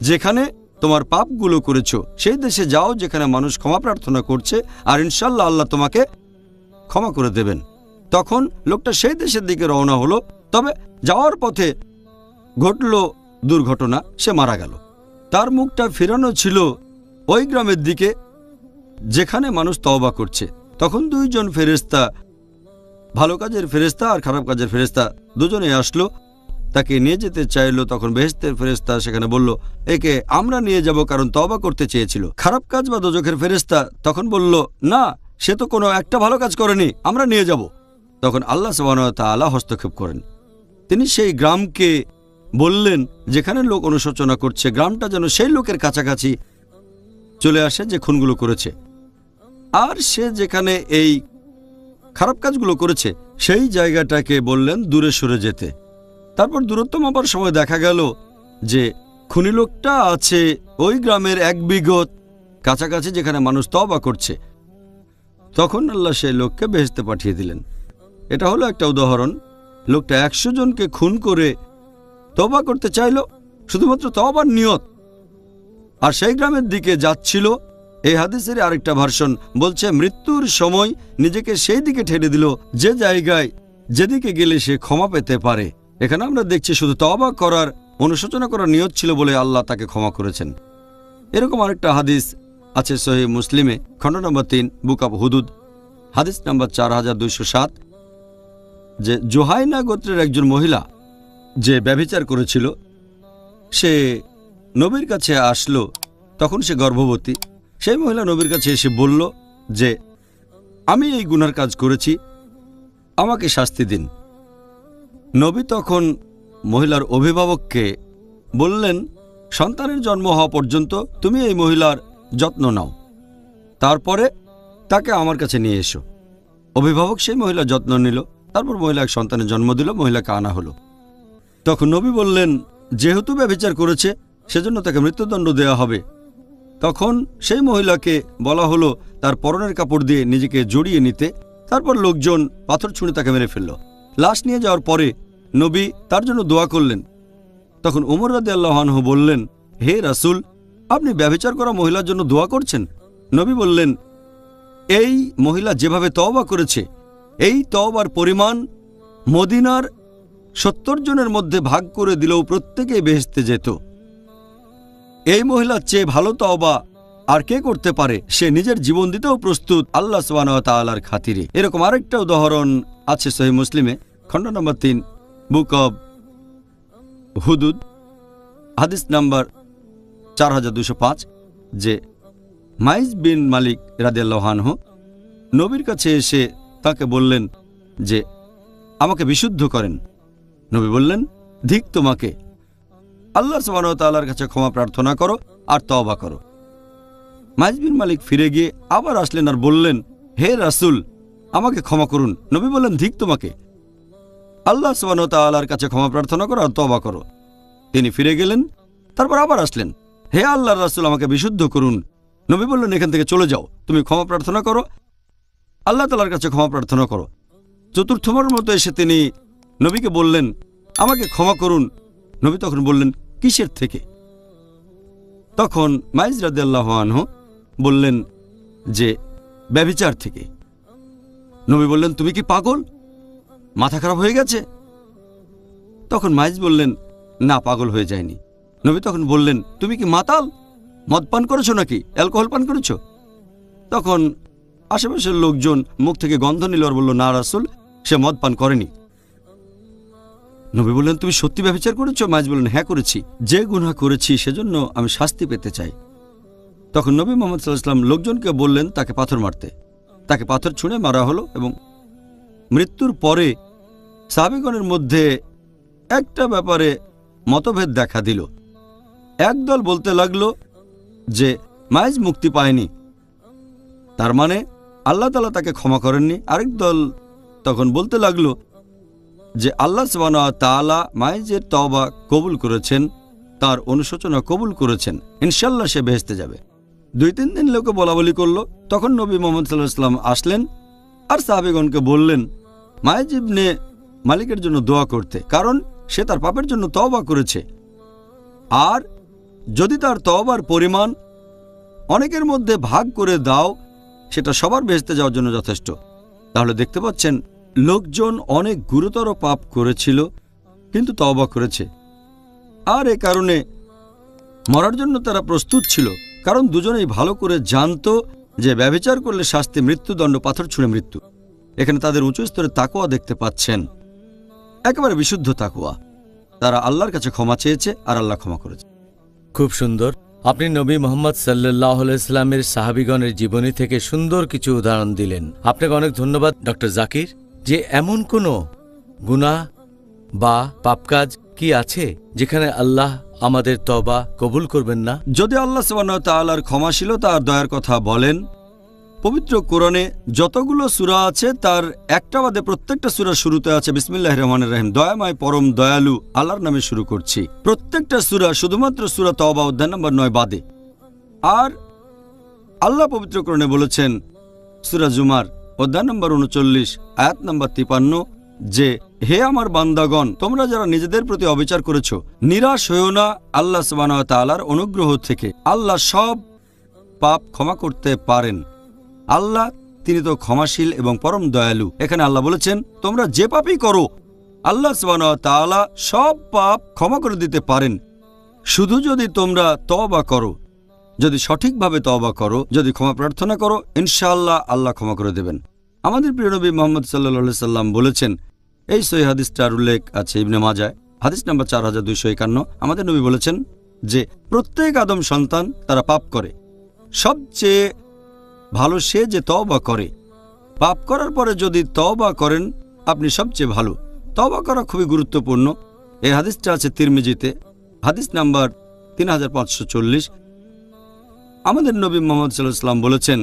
যেখানে তোমার পাপগুলো করেছো। সেই দেশে যাও যেখানে মানুষ ক্ষমা প্রার্থনা করছে, আর ইনশাল্লাহ আল্লাহ তোমাকে ক্ষমা করে দেবেন। তখন লোকটা সেই দেশের দিকে রওনা হলো। তবে যাওয়ার পথে ঘটল দুর্ঘটনা, সে মারা গেল। তার মুখটা ফেরানো ছিল ওই গ্রামের দিকে যেখানে মানুষ তওবা করছে। তখন দুইজন ফেরেশতা, ভালো কাজের ফেরেশতা আর খারাপ কাজের ফেরেশতা, দুজনে আসলো, তাকে নিয়ে যেতে চাইলো। তখন বেহেশতের ফেরেশতা সেখানে বলল, একে আমরা নিয়ে যাব, কারণ তওবা করতে চেয়েছিল। খারাপ কাজ বা দোজখের ফেরেশতা তখন বলল, না, সে তো কোনো একটা ভালো কাজ করেনি, আমরা নিয়ে যাব। তখন আল্লাহ সুবহানাহু ওয়া তাআলা হস্তক্ষেপ করেন। তিনি সেই গ্রামকে বললেন যেখানে লোক অনুশোচনা করছে, গ্রামটা যেন সেই লোকের কাছাকাছি চলে আসে যে খুনগুলো করেছে, আর সে যেখানে এই খারাপ কাজগুলো করেছে সেই জায়গাটাকে বললেন দূরে সরে যেতে। তারপর দূরত্ব মাপার সময় দেখা গেল যে খুনি লোকটা আছে ওই গ্রামের 1 বিঘত কাছাকাছি যেখানে মানুষ তওবা করছে। তখন আল্লাহ সেই লোককে বেহেশতে পাঠিয়ে দিলেন। এটা হলো একটা উদাহরণ। লোকটা 100 জনকে খুন করে তওবা করতে চাইল, শুধুমাত্র তওবার নিয়ত, আর সেই গ্রামের দিকে যাচ্ছিল। এই হাদিসের আরেকটা ভার্সন বলছে, মৃত্যুর সময় নিজেকে সেই দিকে ঠেলে দিল যে জায়গায় যেদিকে গেলে সে ক্ষমা পেতে পারে। এখানে আমরা দেখছি শুধু তওবা করার, অনুশোচনা করার নিয়ত ছিল বলে আল্লাহ তাকে ক্ষমা করেছেন। এরকম আরেকটা হাদিস আছে সহিহ মুসলিমে, খণ্ড নম্বর 3, বুক অব হুদুদ, হাদিস নম্বর 4207, যে জোহাইনা গোত্রের একজন মহিলা যে ব্যভিচার করেছিল, সে নবীর কাছে আসলো। তখন সে গর্ভবতী। সেই মহিলা নবীর কাছে এসে বলল যে, আমি এই গুনার কাজ করেছি, আমাকে শাস্তি দিন। নবী তখন মহিলার অভিভাবককে বললেন, সন্তানের জন্ম হওয়া পর্যন্ত তুমি এই মহিলার যত্ন নাও, তারপরে তাকে আমার কাছে নিয়ে এসো। অভিভাবক সেই মহিলার যত্ন নিল। তারপর মহিলা এক সন্তানের জন্ম দিল, মহিলাকে আনা হলো। তখন নবী বললেন, যেহেতু ব্যভিচার করেছে সেজন্য তাকে মৃত্যুদণ্ড দেওয়া হবে। তখন সেই মহিলাকে বলা হলো তার পরনের কাপড় দিয়ে নিজেকে জড়িয়ে নিতে। তারপর লোকজন পাথর ছুঁড়ে তাকে মেরে ফেলল। লাশ নিয়ে যাওয়ার পরে নবী তার জন্য দোয়া করলেন। তখন ওমর রাদিয়াল্লাহু আনহু বললেন, হে রাসূল, আপনি ব্যভিচার করা মহিলার জন্য দোয়া করছেন? নবী বললেন, এই মহিলা যেভাবে তওবা করেছে, এই তওবার পরিমাণ মদিনার 70 জনের মধ্যে ভাগ করে দিলেও প্রত্যেকেই বেহেশতে যেত। এই মহিলার চেয়ে ভালো তওবা আর কে করতে পারে? সে নিজের জীবন দিতেও প্রস্তুত আল্লাহ সুবহানাহু ওয়া তাআলার খাতিরে। এরকম আরেকটা উদাহরণ আছে সহিহ মুসলিমে, খণ্ড নম্বর 3, বুক অব হুদুদ, হাদিস নাম্বার 4205, যে মাইজ বিন মালিক রাদিয়াল্লাহু আনহু নবীর কাছে এসে তাকে বললেন যে, আমাকে বিশুদ্ধ করেন। নবী বললেন, ধিক তোমাকে, আল্লাহ সুবহানাহু ওয়া তাআলার কাছে ক্ষমা প্রার্থনা করো আর তওবা করো। মাইজ বিন মালিক ফিরে গিয়ে আবার আসলেন আর বললেন, হে রাসূল, আমাকে ক্ষমা করুন। নবী বললেন, ধিক তোমাকে, আল্লাহ সুবহানাহু ওয়া তাআলার কাছে ক্ষমা প্রার্থনা করো আর তওবা করো। তিনি ফিরে গেলেন। তারপর আবার আসলেন, হে আল্লাহর রাসূল, আমাকে বিশুদ্ধ করুন। নবী বললেন, এখান থেকে চলে যাও, তুমি ক্ষমা প্রার্থনা করো, আল্লাহ তাআলার কাছে ক্ষমা প্রার্থনা করো। চতুর্থবারের মতো এসে তিনি নবীকে বললেন, আমাকে ক্ষমা করুন। নবী তখন বললেন, কিসের থেকে? তখন মাইজ রাদিয়াল্লাহু আনহু বললেন যে, ব্যভিচার থেকে। নবী বললেন, তুমি কি পাগল? মাথা খারাপ হয়ে গেছে? তখন মাইজ বললেন, না, পাগল হয়ে যায়নি। নবী তখন বললেন, তুমি কি মাতাল? মদ পান করেছো নাকি অ্যালকোহল পান করেছো? তখন আশেপাশের লোকজন মুখ থেকে গন্ধ নিল আর বলল, না রাসূল, সে মদ পান করেনি। নবী বললেন, তুমি সত্যি ব্যভিচার করেছো? মাইজ বললেন, হ্যাঁ করেছি। যে গুনাহ করেছি সেজন্য আমি শাস্তি পেতে চাই। তখন নবী মুহাম্মদ সাল্লাল্লাহু আলাইহি ওয়াসাল্লাম লোকজনকে বললেন তাকে পাথর মারতে। তাকে পাথর ছুঁড়ে মারা হলো এবং মৃত্যুর পরে সাহাবীগণের মধ্যে একটা ব্যাপারে মতভেদ দেখা দিল। একদল বলতে লাগলো যে মাইজ মুক্তি পায়নি, তার মানে আল্লাহ তাআলা তাকে ক্ষমা করেননি। আরেক দল তখন বলতে লাগলো যে আল্লাহ সুবহানাহু ওয়া তাআলা মাইজের তওবা কবুল করেছেন, তার অনুশোচনা কবুল করেছেন, ইনশাআল্লাহ সে বেহেশতে যাবে। 2-3 দিন লোকে বলাবলি করলো। তখন নবী মুহাম্মদ সাল্লাল্লাহু আলাইহি ওয়াসাল্লাম আসলেন আর সাহাবীগণকে বললেন মাইজ ইবনে মালিকের জন্য দোয়া করতে, কারণ সে তার পাপের জন্য তওবা করেছে। আর যদি তার তওবার পরিমাণ অনেকের মধ্যে ভাগ করে দাও, সেটা সবার বেহেশতে যাওয়ার জন্য যথেষ্ট। তাহলে দেখতে পাচ্ছেন লোকজন অনেক গুরুতর পাপ করেছিল কিন্তু তওবা করেছে, আর এ কারণে মরার জন্য তারা প্রস্তুত ছিল, কারণ দুজনেই ভালো করে জানতো যে ব্যভিচার করলে শাস্তি মৃত্যুদণ্ড, পাথর ছুঁড়ে মৃত্যু। এখানে তাদের উঁচু স্তরে তাকওয়া দেখতে পাচ্ছেন, একেবারে বিশুদ্ধ তাকওয়া। তারা আল্লাহর কাছে ক্ষমা চেয়েছে আর আল্লাহ ক্ষমা করেছে। খুব সুন্দর। আপনি নবী মোহাম্মদ সাল্লাল্লাহু আলাইহি সাল্লামের সাহাবীগণের জীবনী থেকে সুন্দর কিছু উদাহরণ দিলেন। আপনাকে অনেক ধন্যবাদ ডক্টর জাকির। যে এমন কোনো গুনাহ বা পাপ কাজ কি আছে যেখানে আল্লাহ আমাদের তওবা কবুল করবেন না? যদি আল্লাহ সুবহানাহু ওয়া তাআলার ক্ষমাশীলতা আর দয়ার কথা বলেন, পবিত্র কোরআনে যতগুলো সূরা আছে তার একটা বাদে প্রত্যেকটা সূরার শুরুতে আছে বিসমিল্লাহির রহমানির রহিম, দয়াময় পরম দয়ালু আল্লাহর নামে শুরু করছি। প্রত্যেকটা সূরা, শুধুমাত্র সূরা তওবা অধ্যায় নম্বর 9 বাদে। আর আল্লাহ পবিত্র কোরআনে বলেছেন সূরা জুমার অধ্যায় নম্বর 39 আয়াত নম্বর 53 যে হে আমার বান্দাগণ, তোমরা যারা নিজেদের প্রতি অবিচার করেছো, নিরাশ হইও না আল্লাহ সুবহানাহু ওয়া তাআলার অনুগ্রহ থেকে। আল্লাহ সব পাপ ক্ষমা করতে পারেন। আল্লাহ তিনি তো ক্ষমাশীল এবং পরম দয়ালু। এখানে আল্লাহ বলেছেন তোমরা যে পাপই করো আল্লাহ সুবহানাহু ওয়া তাআলা সব পাপ ক্ষমা করে দিতে পারেন, শুধু যদি তোমরা তওবা করো, যদি সঠিকভাবে তওবা করো, যদি ক্ষমা প্রার্থনা করো, ইনশাআল্লাহ আল্লাহ ক্ষমা করে দেবেন। আমাদের প্রিয় নবী মুহাম্মদ সাল্লাল্লাহু আলাইহি সাল্লাম বলেছেন, এই সহিহ হাদিসটার উল্লেখ আছে ইবনে মাজাহ হাদিস নাম্বার 4251। আমাদের নবী বলেছেন যে প্রত্যেক আদম সন্তান তারা পাপ করে, সবচেয়ে ভালো সে যে তওবা করে। পাপ করার পরে যদি তওবা করেন আপনি সবচেয়ে ভালো। তওবা করা খুবই গুরুত্বপূর্ণ। এই হাদিসটা আছে তিরমিজিতে, হাদিস নাম্বার 3540। আমাদের নবী মুহাম্মদ সাল্লাল্লাহু আলাইহি ওয়াসাল্লাম বলেছেন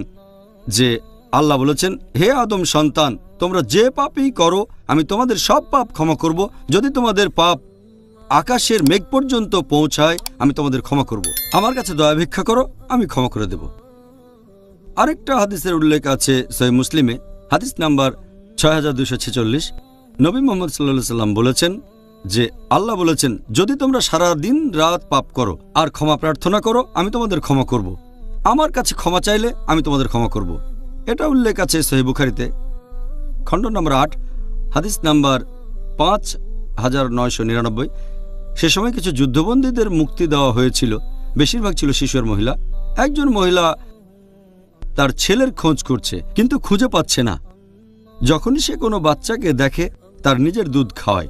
যে আল্লাহ বলেছেন, হে আদম সন্তান, তোমরা যে পাপই করো আমি তোমাদের সব পাপ ক্ষমা করব। যদি তোমাদের পাপ আকাশের মেঘ পর্যন্ত পৌঁছায় আমি তোমাদের ক্ষমা করব। আমার কাছে দয়া ভিক্ষা করো, আমি ক্ষমা করে দেব। আরেকটা হাদিসের উল্লেখ আছে সহিহ মুসলিমে, হাদিস নাম্বার 6246। নবী মুহাম্মদ সাল্লাল্লাহু আলাইহি ওয়াসাল্লাম বলেছেন যে আল্লাহ বলেছেন, যদি তোমরা সারা দিন রাত পাপ করো আর ক্ষমা প্রার্থনা করো আমি তোমাদের ক্ষমা করব। আমার কাছে ক্ষমা চাইলে আমি তোমাদের ক্ষমা করব। এটা উল্লেখ আছে সহিহ বুখারীতে, খণ্ড নম্বর 8, হাদিস নাম্বার 5999। সে সময় কিছু যুদ্ধবন্দীদের মুক্তি দেওয়া হয়েছিল, বেশিরভাগ ছিল শিশু আর মহিলা। একজন মহিলা তার ছেলের খোঁজ করছে কিন্তু খুঁজে পাচ্ছে না। যখনই সে কোনো বাচ্চাকে দেখে তার নিজের দুধ খাওয়ায়।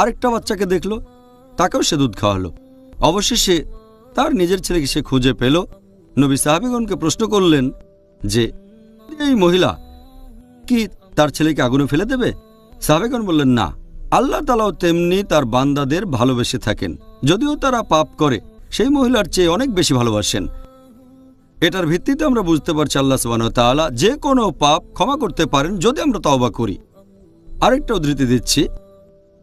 আরেকটা বাচ্চাকে দেখলো, তাকেও সে দুধ খাওয়ালো। অবশেষে তার নিজের ছেলেকে সে খুঁজে পেল। নবী সাহাবীগণকে প্রশ্ন করলেন যে এই মহিলা কি তার ছেলেকে আগুনে ফেলে দেবে? সাহাবীগণ বললেন না, আল্লাহ তাআলাও তেমনি তার বান্দাদের ভালোবেসে থাকেন। যদিও তারা পাপ করে সেই মহিলার চেয়ে অনেক বেশি ভালোবাসেন। এটার ভিত্তিতে আমরা বুঝতে পারছি আল্লাহ সুবহানাহু ওয়া তাআলা যে কোনো পাপ ক্ষমা করতে পারেন যদি আমরা তওবা করি। আরেকটা উদ্ধৃতি দিচ্ছি,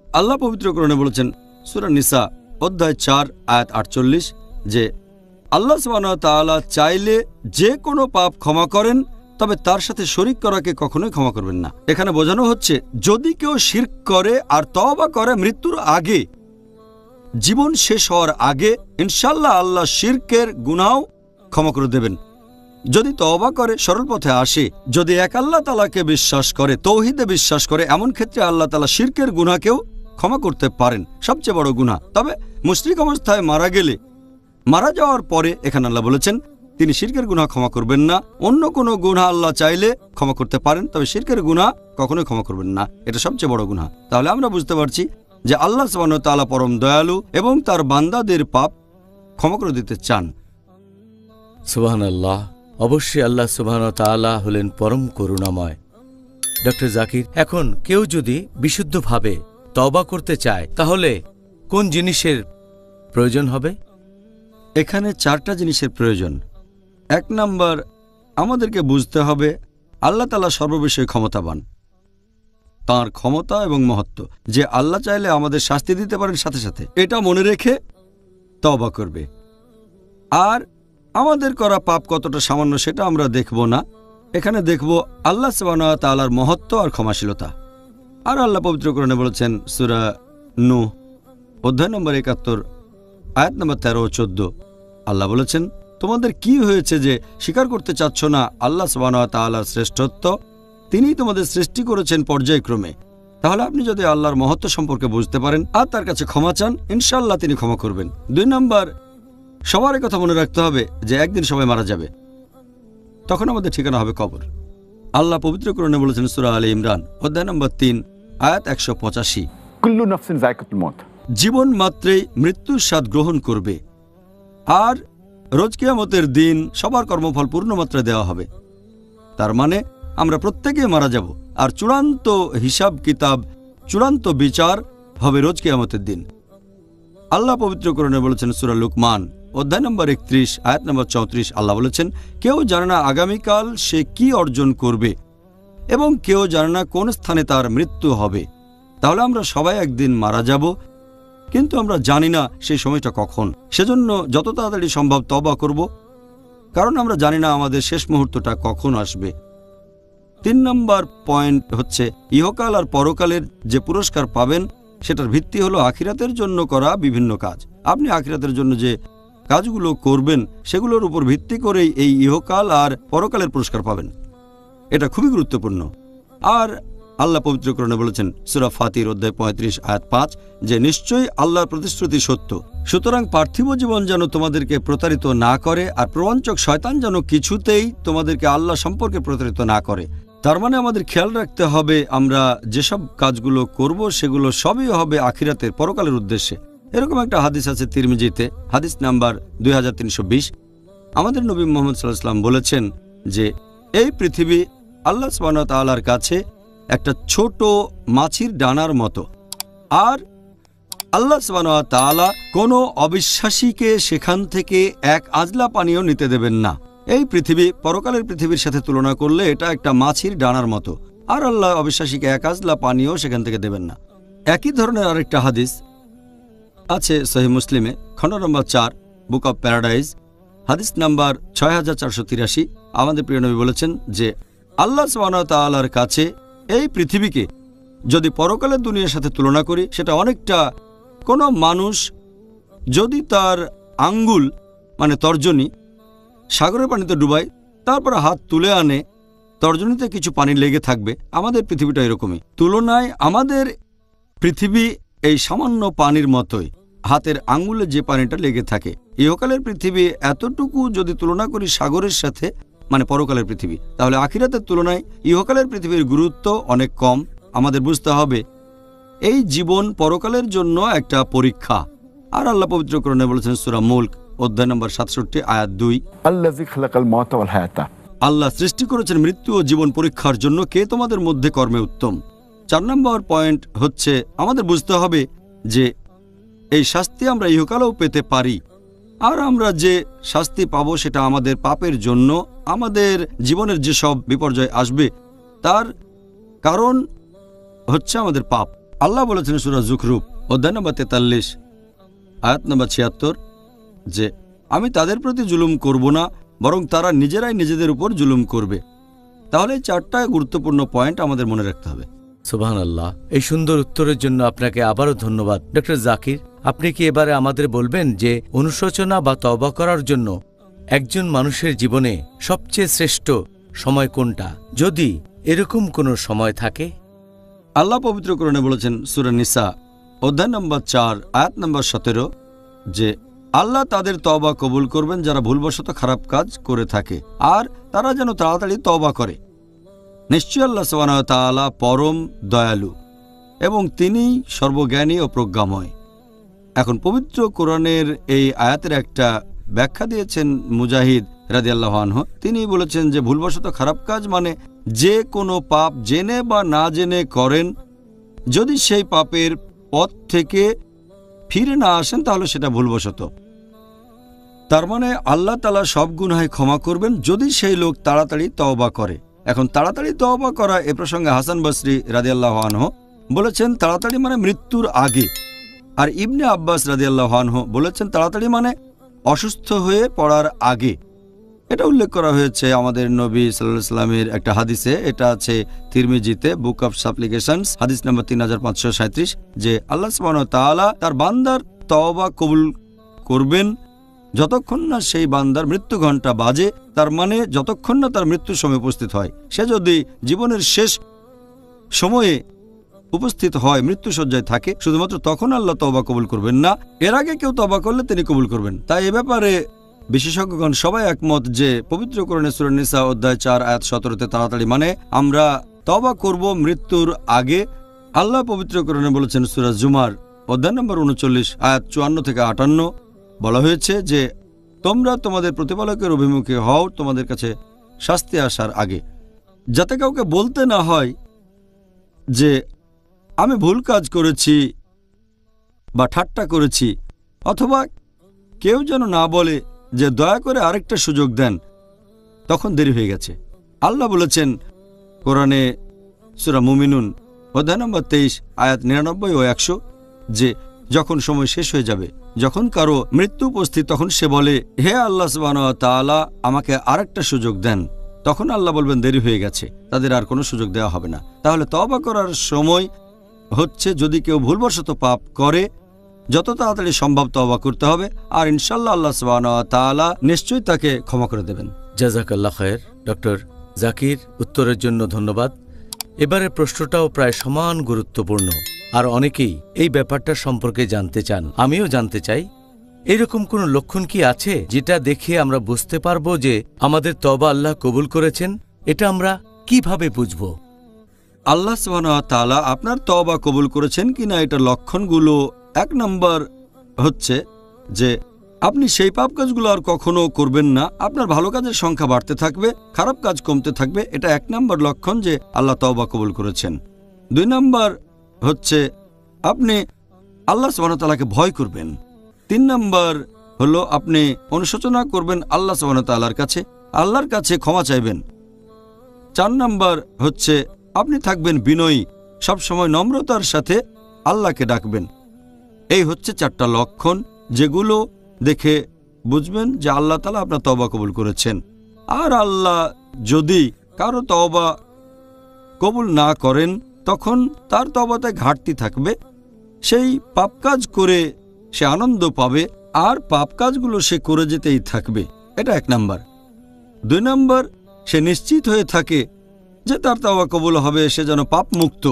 আল্লাহ পবিত্র কোরআনে বলেছেন সূরা নিসা অধ্যায় 4 আয়াত 48 যে আল্লাহ সুবহানাহু ওয়া তাআলা চাইলে যে কোনো পাপ ক্ষমা করেন, তবে তার সাথে শরীক করাকে কখনোই ক্ষমা করবেন না। এখানে বোঝানো হচ্ছে যদি কেউ শিরক করে আর তওবা করে মৃত্যুর আগে, জীবন শেষ হওয়ার আগে, ইনশাআল্লাহ আল্লাহ শিরকের গুনাহ ক্ষমা করে দেবেন। যদি তওবা করে সরল পথে আসে, যদি এক আল্লাহ তাআলাকে বিশ্বাস করে, তৌহিদে বিশ্বাস করে, এমন ক্ষেত্রে আল্লাহ তাআলা শিরকের গুনাহকেও ক্ষমা করতে পারেন, সবচেয়ে বড় গুনাহ। তবে মুশরিক অবস্থায় মারা গেলে, মারা যাওয়ার পরে এখানে আল্লাহ বলেছেন তিনি শিরকের গুনাহ ক্ষমা করবেন না। অন্য কোনো গুনাহ আল্লাহ চাইলে ক্ষমা করতে পারেন, তবে শিরকের গুনাহ কখনোই ক্ষমা করবেন না। এটা সবচেয়ে বড় গুনাহ। তাহলে আমরা বুঝতে পারছি যে আল্লাহ সুবহানাহু ওয়া তাআলা পরম দয়ালু এবং তার বান্দাদের পাপ ক্ষমা করে দিতে চান। সুবহানাল্লাহ। অবশ্যই আল্লাহ সুবহানাহু ওয়া তাআলা হলেন পরম করুণাময়। ডক্টর জাকির, এখন কেউ যদি বিশুদ্ধভাবে তওবা করতে চায় তাহলে কোন জিনিসের প্রয়োজন হবে? এখানে 4টা জিনিসের প্রয়োজন। 1 নাম্বার, আমাদেরকে বুঝতে হবে আল্লাহ তাআলা সর্ববিষয়ে ক্ষমতাবান। তাঁর ক্ষমতা এবং মহত্ব, যে আল্লাহ চাইলে আমাদের শাস্তি দিতে পারেন সাথে সাথে, এটা মনে রেখে তওবা করবে। আর আমাদের করা পাপ কতটা সামান্য সেটা আমরা দেখব না, এখানে দেখব আল্লাহ সুবহানাহু ওয়া তাআলার মহত্ব আর ক্ষমাশীলতা। আর আল্লাহ পবিত্র কোরআনে বলেছেন সূরা নূহ অধ্যায় নম্বর 71 আয়াত নম্বর 13 ও 14, আল্লাহ বলেছেন, তোমাদের কি হয়েছে যে স্বীকার করতে চাচ্ছ না আল্লাহ সুবহানাহু ওয়া তাআলার শ্রেষ্ঠত্ব? তিনিই তোমাদের সৃষ্টি করেছেন পর্যায়ক্রমে। তাহলে আপনি যদি আল্লাহর মহত্ব সম্পর্কে বুঝতে পারেন আর তার কাছে ক্ষমা চান, ইনশাআল্লাহ তিনি ক্ষমা করবেন। 2 নাম্বার, সবার কথা মনে রাখতে হবে যে একদিন সবাই মারা যাবে, তখন আমাদের ঠিকানা হবে কবর। আল্লাহ পবিত্র কোরআনে বলেছেন সূরা আলে ইমরান অধ্যায় নম্বর 3 আয়াত 185, কুল্লু নাফসিন যায়কাতুল মউত, জীবন মাত্রেই মৃত্যুর স্বাদ গ্রহণ করবে, আর রোজ কিয়ামতের দিন সবার কর্মফল পূর্ণমাত্রায় দেওয়া হবে। তার মানে আমরা প্রত্যেকেই মারা যাব, আর চূড়ান্ত হিসাব কিতাব, চূড়ান্ত বিচার হবে রোজ কিয়ামতের দিন। আল্লাহ পবিত্র কোরআনে বলেছেন সূরা লুকমান অধ্যায় নম্বর 31 আয়াত নম্বর 34, আল্লাহ বলেছেন, কেউ জানে না আগামীকাল সে কি অর্জন করবে এবং কেউ জানে না কোন স্থানে তার মৃত্যু হবে। তাহলে আমরা সবাই একদিন মারা যাব, কিন্তু আমরা জানি না সেই সময়টা কখন। সেজন্য যত তাড়াতাড়ি সম্ভব তওবা করব, কারণ আমরা জানি না আমাদের শেষ মুহূর্তটা কখন আসবে। 3 নম্বর পয়েন্ট হচ্ছে ইহকাল আর পরকালের যে পুরস্কার পাবেন সেটার ভিত্তি হলো আখিরাতের জন্য করা বিভিন্ন কাজ। আপনি আখিরাতের জন্য যে কাজগুলো করবেন সেগুলোর উপর ভিত্তি করেই এই ইহকাল আর পরকালের পুরস্কার পাবেন। এটা খুবই গুরুত্বপূর্ণ। আর আল্লাহ পবিত্র কোরআনে বলেছেন সূরা ফাতির অধ্যায় 35 আয়াত 5 যে নিশ্চয়ই আল্লাহর প্রতিশ্রুতি সত্য। সুতরাং পার্থিব জীবন যেন তোমাদেরকে প্রতারিত না করে, আর প্রবঞ্চক শয়তান যেন কিছুতেই তোমাদেরকে আল্লাহ সম্পর্কে প্রতারিত না করে। তার মানে আমাদের খেয়াল রাখতে হবে আমরা যেসব কাজগুলো করব সেগুলো সবই হবে আখিরাতের পরকালের উদ্দেশ্যে। এরকম একটা হাদিস আছে তিরমিজিতে, হাদিস নাম্বার 2320। আমাদের নবী মুহাম্মদ সাল্লাল্লাহু আলাইহি ওয়াসাল্লাম বলেছেন যে এই পৃথিবী আল্লাহ সুবহানাহু ওয়া তাআলার কাছে একটা ছোট মাছির ডানার মতো, আর আল্লাহ সুবহানাহু ওয়া তাআলা কোনো অবিশ্বাসীকে সেখান থেকে এক আজলা পানিও নিতে দেবেন না। এই পৃথিবী পরকালের পৃথিবীর সাথে তুলনা করলে এটা একটা মাছির ডানার মতো, আর আল্লাহ অবিশ্বাসীকে এক আজলা পানিও সেখান থেকে দেবেন না। একই ধরনের আরেকটা হাদিস আছে সহিহ মুসলিমে খণ্ড নম্বর 4 বুক অব প্যারাডাইজ হাদিস নাম্বার 6483। আমাদের প্রিয় নবী বলেছেন যে আল্লাহ সুবহানাহু ওয়া তাআলার কাছে এই পৃথিবীকে যদি পরকালের দুনিয়ার সাথে তুলনা করি, সেটা অনেকটা কোনো মানুষ যদি তার আঙ্গুল মানে তর্জনী সাগরের পানিতে ডুবায়, তারপর হাত তুলে আনে, তর্জনীতে কিছু পানি লেগে থাকবে। আমাদের পৃথিবীটা এরকমই। তুলনায় আমাদের পৃথিবী এই সামান্য পানির মতোই, হাতের আঙ্গুলে যে পানিটা লেগে থাকে। ইহকালের পৃথিবী এতটুকু যদি তুলনা করি সাগরের সাথে, মানে পরকালের পৃথিবী, তাহলে আখিরাতের তুলনায় ইহকালের পৃথিবীর গুরুত্ব অনেক কম। আমাদের বুঝতে হবে এই জীবন পরকালের জন্য একটা পরীক্ষা। আর আল্লাহ পবিত্র কোরআনে বলেছেন সূরা মুলক অধ্যায় নম্বর 67 আয়াত 2, আল্লাযী খালাকাল মাউতা ওয়াল হায়াতা, আল্লাহ সৃষ্টি করেছেন মৃত্যু ও জীবন পরীক্ষার জন্য, কে তোমাদের মধ্যে কর্মে উত্তম। 4 নম্বর পয়েন্ট হচ্ছে আমাদের বুঝতে হবে যে এই শাস্তি আমরা ইহকালেও পেতে পারি, আর আমরা যে শাস্তি পাবো সেটা আমাদের পাপের জন্য। আমাদের জীবনের যেসব বিপর্যয় আসবে তার কারণ হচ্ছে আমাদের পাপ। আল্লাহ বলেছেন সূরা যুখরুফ অধ্যায় নম্বর 43 আয়াত নম্বর 76 যে আমি তাদের প্রতি জুলুম করব না, বরং তারা নিজেরাই নিজেদের উপর জুলুম করবে। তাহলে 4টা গুরুত্বপূর্ণ পয়েন্ট আমাদের মনে রাখতে হবে। সুবহানাল্লাহ। এই সুন্দর উত্তরের জন্য আপনাকে আবারও ধন্যবাদ। ডক্টর জাকির, আপনি কি এবারে আমাদের বলবেন যে অনুশোচনা বা তওবা করার জন্য একজন মানুষের জীবনে সবচেয়ে শ্রেষ্ঠ সময় কোনটা, যদি এরকম কোনো সময় থাকে? আল্লাহ পবিত্র কোরআনে বলেছেন সূরা নিসা অধ্যায় নম্বর 4 আয়াত নম্বর 17 যে আল্লাহ তাদের তওবা কবুল করবেন যারা ভুলবশত খারাপ কাজ করে থাকে, আর তারা যেন তাড়াতাড়ি তওবা করে। নিশ্চয়ই আল্লাহ সুবহানাহু ওয়া তাআলা পরম দয়ালু। এবং তিনি সর্বজ্ঞানী ও প্রজ্ঞাময়। এখন পবিত্র কোরআনের এই আয়াতের একটা ব্যাখ্যা দিয়েছেন মুজাহিদ রাদিয়াল্লাহু আনহু। তিনি বলেছেন যে ভুলবশত খারাপ কাজ মানে যে কোনো পাপ জেনে বা না জেনে করেন, যদি সেই পাপের পথ থেকে ফিরে না আসেন তাহলে সেটা ভুলবশত। তার মানে আল্লাহ তাআলা সব গুনাহ ক্ষমা করবেন যদি সেই লোক তাড়াতাড়ি তওবা করে। এখন তাড়াতাড়ি তওবা করা এ প্রসঙ্গে হাসান বসরি রাদিয়াল্লাহু আনহু বলেছেন তাড়াতাড়ি মানে মৃত্যুর আগে, আর ইবনে আব্বাস রাদিয়াল্লাহু আনহু বলেছেন তাড়াতাড়ি মানে অসুস্থ হয়ে পড়ার আগে। এটা উল্লেখ করা হয়েছে আমাদের নবী সাল্লাল্লাহু আলাইহি ওয়াসাল্লামের একটা হাদিসে, এটা আছে তিরমিজিতে বুক অফ সাপ্লিকেশনস হাদিস নম্বর 3537, যে আল্লাহ সুবহানাহু ওয়া তাআলা তার বান্দার তওবা কবুল করবেন যতক্ষণ না সেই বান্দার মৃত্যু ঘণ্টা বাজে, তার মানে যতক্ষণ না তার মৃত্যুর সময় উপস্থিত হয়। সে যদি জীবনের শেষ সময়ে উপস্থিত হয়, মৃত্যুশয্যায় থাকে, শুধুমাত্র তখন আল্লাহ তওবা কবুল করবেন না। এর আগে কেউ তওবা করলে তিনি কবুল করবেন। তাই এ ব্যাপারে বিশেষজ্ঞগণ সবাই একমত যে পবিত্র কোরআনে সূরা নিসা অধ্যায় 4 আয়াত 17-তে তাড়াতাড়ি মানে আমরা তওবা করব মৃত্যুর আগে। আল্লাহ পবিত্র কোরআনে বলেছেন সূরা জুমার অধ্যায় নম্বর 39 আয়াত 54-58 বলা হয়েছে যে তোমরা তোমাদের প্রতিপালকের অভিমুখে হও তোমাদের কাছে শাস্তি আসার আগে, যাতে কাউকে বলতে না হয় যে আমি ভুল কাজ করেছি বা ঠাট্টা করেছি, অথবা কেউ যেন না বলে যে দয়া করে আরেকটা সুযোগ দেন, তখন দেরি হয়ে গেছে। আল্লাহ বলেছেন কোরআনে সূরা মুমিনুন অধ্যায় নম্বর 23 আয়াত 99 ও 100 যে যখন সময় শেষ হয়ে যাবে, যখন কারো মৃত্যু উপস্থিত, তখন সে বলে হে আল্লাহ সুবহানাহু ওয়া তাআলা আমাকে আরেকটা সুযোগ দেন, তখন আল্লাহ বলবেন দেরি হয়ে গেছে, তাদের আর কোনো সুযোগ দেওয়া হবে না। তাহলে তওবা করার সময় হচ্ছে যদি কেউ ভুলবশত পাপ করে যত তাড়াতাড়ি সম্ভব তওবা করতে হবে, আর ইনশাআল্লাহ আল্লাহ সুবহানাহু ওয়া তাআলা নিশ্চয়ই তাকে ক্ষমা করে দেবেন। জাযাকাল্লাহ খায়ের ডক্টর জাকির, উত্তরের জন্য ধন্যবাদ। এবারের প্রশ্নটাও প্রায় সমান গুরুত্বপূর্ণ, আর অনেকেই এই ব্যাপারটা সম্পর্কে জানতে চান। আমিও জানতে চাই, এরকম কোনো লক্ষণ কি আছে যেটা দেখে আমরা বুঝতে পারবো যে আমাদের তওবা আল্লাহ কবুল করেছেন? এটা আমরা কিভাবে বুঝব? আল্লাহ সুবহানাহু ওয়া তাআলা আপনার তওবা কবুল করেছেন কিনা এটার লক্ষণগুলো, 1 নম্বর হচ্ছে যে আপনি সেই পাপ কাজগুলো আর কখনো করবেন না, আপনার ভালো কাজের সংখ্যা বাড়তে থাকবে, খারাপ কাজ কমতে থাকবে। এটা 1 নম্বর লক্ষণ যে আল্লাহ তওবা কবুল করেছেন। 2 নম্বর হচ্ছে আপনি আল্লাহ সুবহানাহু ওয়া তাআলাকে ভয় করবেন। 3 নম্বর হলো আপনি অনুশোচনা করবেন আল্লাহ সুবহানাহু ওয়া তাআলার কাছে, আল্লাহর কাছে ক্ষমা চাইবেন। 4 নম্বর হচ্ছে আপনি থাকবেন বিনয়ী, সবসময় নম্রতার সাথে আল্লাহকে ডাকবেন। এই হচ্ছে 4টা লক্ষণ যেগুলো দেখে বুঝবেন যে আল্লাহ তাআলা আপনার তওবা কবুল করেছেন। আর আল্লাহ যদি কারো তওবা কবুল না করেন তখন তার তওবাতে ঘাটতি থাকবে, সেই পাপ কাজ করে সে আনন্দ পাবে আর পাপ কাজগুলো সে করে যেতেই থাকবে। এটা 1 নম্বর। 2 নম্বর, সে নিশ্চিত হয়ে থাকে যে তার তওবা কবুল হবে, সে যেন পাপ মুক্ত,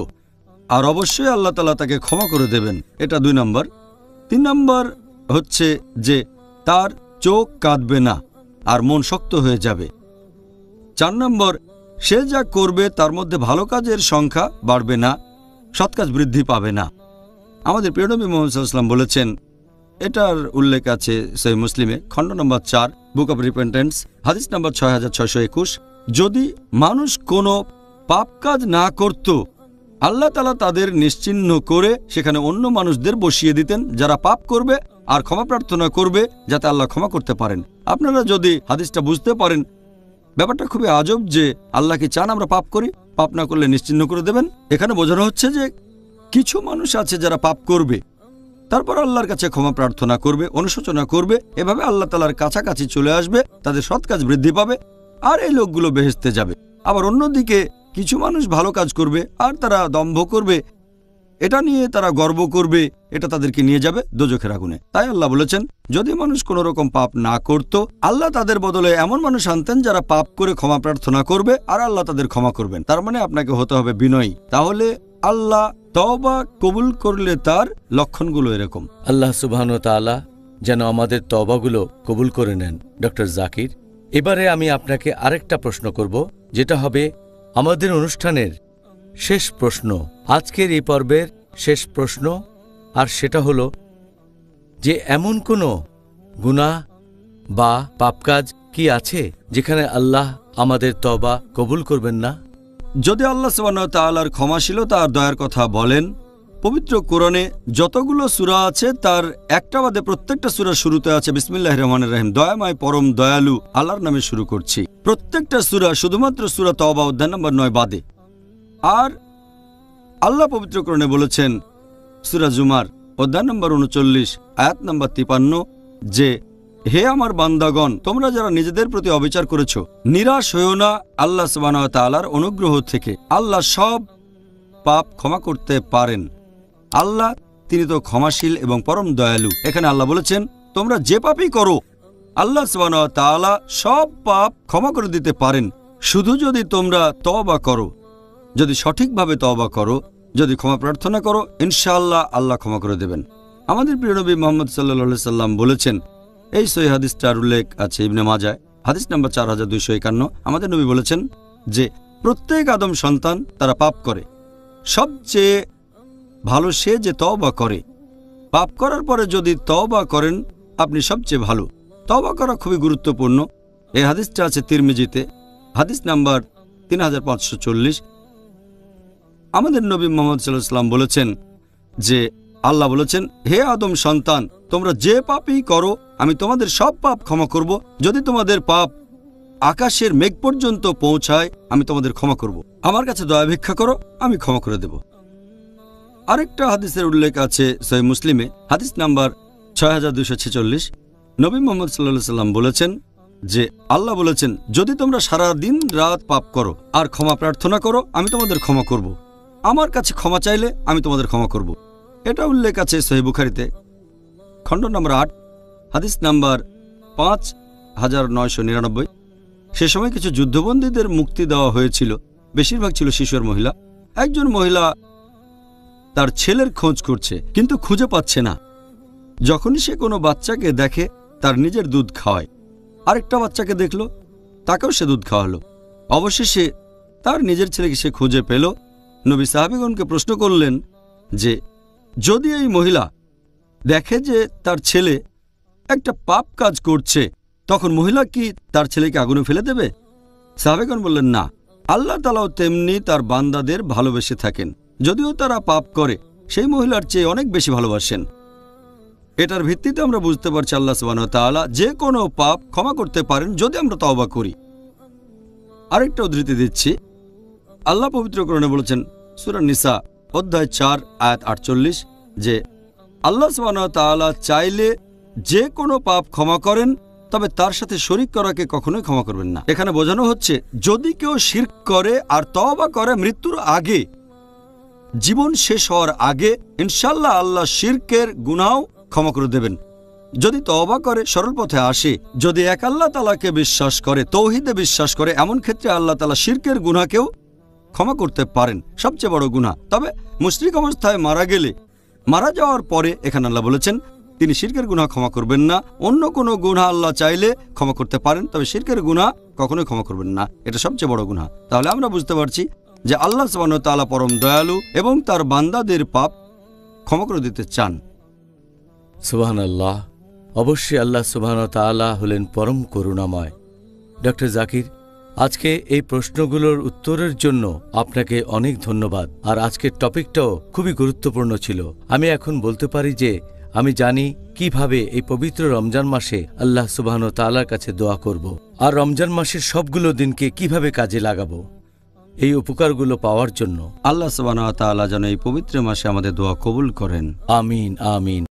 আর অবশ্যই আল্লাহ তাআলা তাকে ক্ষমা করে দেবেন। এটা 2 নম্বর। 3 নম্বর হচ্ছে যে তার চোখ কাঁদবে না আর মন শক্ত হয়ে যাবে। 4 নম্বর, সে যা করবে তার মধ্যে ভালো কাজের সংখ্যা বাড়বে না, সৎ কাজ বৃদ্ধি পাবে না। আমাদের প্রিয় নবী মুহাম্মদ সাল্লাল্লাহু আলাইহি ওয়াসাল্লাম বলেছেন, এটার উল্লেখ আছে সহিহ মুসলিমে খণ্ড নম্বর 4 বুক অব রিপেন্টেন্স হাদিস নম্বর 6621, যদি মানুষ কোনো পাপ কাজ না করত আল্লাহ তাআলা তাদের নিশ্চিহ্ন করে সেখানে অন্য মানুষদের বসিয়ে দিতেন যারা পাপ করবে আর ক্ষমা প্রার্থনা করবে যাতে আল্লাহ ক্ষমা করতে পারেন। আপনারা যদি হাদিসটা বুঝতে পারেন, ব্যাপারটা খুবই আজব যে আল্লাহ কি চান আমরা পাপ করি? পাপ না করলে নিশ্চিহ্ন করে দেবেন। এখানে বোঝানো হচ্ছে যে কিছু মানুষ আছে যারা পাপ করবে, তারপর আল্লাহর কাছে ক্ষমা প্রার্থনা করবে, অনুশোচনা করবে, এভাবে আল্লাহ তাআলার কাছাকাছি চলে আসবে, তাদের সৎ কাজ বৃদ্ধি পাবে আর এই লোকগুলো বেহেশতে যাবে। আবার অন্যদিকে কিছু মানুষ ভালো কাজ করবে আর তারা দম্ভ করবে, এটা নিয়ে তারা গর্ব করবে, এটা তাদেরকে নিয়ে যাবে দোজখের আগুনে। তাই আল্লাহ বলেছেন যদি মানুষ কোনো রকম পাপ না করত, আল্লাহ তাদের বদলে এমন মানুষ আনতেন যারা পাপ করে ক্ষমা প্রার্থনা করবে আর আল্লাহ তাদের ক্ষমা করবেন। তার মানে আপনাকে হতে হবে বিনয়ী। তাহলে আল্লাহ তওবা কবুল করলে তার লক্ষণগুলো এরকম। আল্লাহ সুবহানাহু ওয়া তাআলা যেন আমাদের তওবাগুলো কবুল করে নেন। ডক্টর জাকির, এবারে আমি আপনাকে আরেকটা প্রশ্ন করব, যেটা হবে আমাদের অনুষ্ঠানের শেষ প্রশ্ন। আজকের এই পর্বের শেষ প্রশ্ন, আর সেটা হলো যে এমন কোনো গুনাহ বা পাপকাজ কি আছে যেখানে আল্লাহ আমাদের তওবা কবুল করবেন না? যদি আল্লাহ সুবহানাহু ওয়া তাআলার ক্ষমাশীলতা আর দয়ার কথা বলেন, পবিত্র কোরআনে যতগুলো সূরা আছে তার একটা বাদে প্রত্যেকটা সূরার শুরুতে আছে বিসমিল্লাহির রহমানির রহিম, দয়াময় পরম দয়ালু আল্লাহর নামে শুরু করছি। প্রত্যেকটা সূরা, শুধুমাত্র সূরা তওবা অধ্যায় নম্বর 9 বাদে। আর আল্লাহ পবিত্র কোরআনে বলেছেন সূরা জুমার অধ্যায় নম্বর 39 আয়াত নম্বর 53 যে হে আমার বান্দাগণ, তোমরা যারা নিজেদের প্রতি অবিচার করেছ, নিরাশ হইও না আল্লাহ সুবহানাহু ওয়া তাআলার অনুগ্রহ থেকে। আল্লাহ সব পাপ ক্ষমা করতে পারেন। আল্লাহ তিনি তো ক্ষমাশীল এবং পরম দয়ালু। এখানে আল্লাহ বলেছেন তোমরা যে পাপই করো আল্লাহ সুবহানাহু ওয়া তাআলা সব পাপ ক্ষমা করে দিতে পারেন, শুধু যদি তোমরা তওবা করো, যদি সঠিকভাবে তওবা করো, যদি ক্ষমা প্রার্থনা করো, ইনশাআল্লাহ আল্লাহ ক্ষমা করে দেবেন। আমাদের প্রিয় নবী মুহাম্মদ সাল্লাল্লাহু আলাইহি সাল্লাম বলেছেন, এই সহিহ হাদিসটার উল্লেখ আছে ইবনে মাজায়, হাদিস নাম্বার 4251। আমাদের নবী বলেছেন যে প্রত্যেক আদম সন্তান তারা পাপ করে, সবচেয়ে ভালো সে যে তওবা করে। পাপ করার পরে যদি তওবা করেন আপনি সবচেয়ে ভালো। তওবা করা খুবই গুরুত্বপূর্ণ। এই হাদিসটা আছে তিরমিজিতে, হাদিস নাম্বার 3540। আমাদের নবী মুহাম্মদ সাল্লাল্লাহু আলাইহি সাল্লাম বলেছেন যে আল্লাহ বলেছেন, হে আদম সন্তান, তোমরা যে পাপই করো আমি তোমাদের সব পাপ ক্ষমা করব। যদি তোমাদের পাপ আকাশের মেঘ পর্যন্ত পৌঁছায় আমি তোমাদের ক্ষমা করব। আমার কাছে দয়া ভিক্ষা করো, আমি ক্ষমা করে দেব। আরেকটা হাদিসের উল্লেখ আছে সহিহ মুসলিমে, হাদিস নাম্বার 6246। নবী মুহাম্মদ সাল্লাল্লাহু আলাইহি সাল্লাম বলেছেন যে আল্লাহ বলেছেন, যদি তোমরা সারা দিন রাত পাপ করো আর ক্ষমা প্রার্থনা করো আমি তোমাদের ক্ষমা করব। আমার কাছে ক্ষমা চাইলে আমি তোমাদের ক্ষমা করব। এটা উল্লেখ আছে সহিহ বুখারীতে, খণ্ড নম্বর 8, হাদিস নাম্বার 5999। সে সময় কিছু যুদ্ধবন্দীদের মুক্তি দেওয়া হয়েছিল, বেশিরভাগ ছিল শিশু আর মহিলা। একজন মহিলা তার ছেলের খোঁজ করছে কিন্তু খুঁজে পাচ্ছে না। যখনই সে কোনো বাচ্চাকে দেখে তার নিজের দুধ খাওয়ায়, আরেকটা বাচ্চাকে দেখল তাকেও সে দুধ খাওয়ালো। অবশেষে তার নিজের ছেলেকে সে খুঁজে পেল। নবী সাহাবীগণকে প্রশ্ন করলেন যে যদি এই মহিলা দেখে যে তার ছেলে একটা পাপ কাজ করছে, তখন মহিলা কি তার ছেলেকে আগুনে ফেলে দেবে? সাহাবীগণ বললেন না, আল্লাহ তাআলাও তেমনি তার বান্দাদের ভালোবেসে থাকেন। যদিও তারা পাপ করে সেই মহিলার চেয়ে অনেক বেশি ভালোবাসেন। এটার ভিত্তিতে আমরা বুঝতে পারছি আল্লাহ সুবহানাহু ওয়া তাআলা যে কোনো পাপ ক্ষমা করতে পারেন যদি আমরা তওবা করি। আরেকটা উদ্ধৃতি দিচ্ছি, আল্লাহ পবিত্র কোরআনে বলেছেন সূরা নিসা অধ্যায় 4 আয়াত 48 যে আল্লাহ সুবহানাহু ওয়া তাআলা চাইলে যে কোনো পাপ ক্ষমা করেন, তবে তার সাথে শরীক করাকে কখনোই ক্ষমা করবেন না। এখানে বোঝানো হচ্ছে যদি কেউ শিরক করে আর তওবা করে মৃত্যুর আগে, জীবন শেষ হওয়ার আগে, ইনশাআল্লাহ আল্লাহ শিরকের গুনাহও ক্ষমা করে দেবেন। যদি তওবা করে সরল পথে আসে, যদি এক আল্লাহ তাআলাকে বিশ্বাস করে, তৌহিদে বিশ্বাস করে, এমন ক্ষেত্রে আল্লাহ তাআলা শিরকের গুনাহকেও ক্ষমা করতে পারেন, সবচেয়ে বড় গুনাহ। তবে মুশরিক অবস্থায় মারা গেলে, মারা যাওয়ার পরে এখানে আল্লাহ বলেছেন তিনি শিরকের গুনাহ ক্ষমা করবেন না। অন্য কোনো গুনাহ আল্লাহ চাইলে ক্ষমা করতে পারেন, তবে শিরকের গুনাহ কখনোই ক্ষমা করবেন না। এটা সবচেয়ে বড় গুনাহ। তাহলে আমরা বুঝতে পারছি যে আল্লাহ সুবহানাহু ওয়া তাআলা পরম দয়ালু এবং তার বান্দাদের পাপ ক্ষমা করে দিতে চান। সুবহানাল্লাহ। অবশ্যই আল্লাহ সুবহানাহু ওয়া তাআলা হলেন পরম করুণাময়। ডক্টর জাকির, আজকে এই প্রশ্নগুলোর উত্তরের জন্য আপনাকে অনেক ধন্যবাদ। আর আজকের টপিকটাও খুবই গুরুত্বপূর্ণ ছিল। আমি এখন বলতে পারি যে আমি জানি কিভাবে এই পবিত্র রমজান মাসে আল্লাহ সুবহানাহু ওয়া তাআলার কাছে দোয়া করব, আর রমজান মাসের সবগুলো দিনকে কিভাবে কাজে লাগাবো এই উপকারগুলো পাওয়ার জন্য। আল্লাহ সুবহানাহু ওয়া তাআলা যেন এই পবিত্র মাসে আমাদের দোয়া কবুল করেন। আমিন আমিন।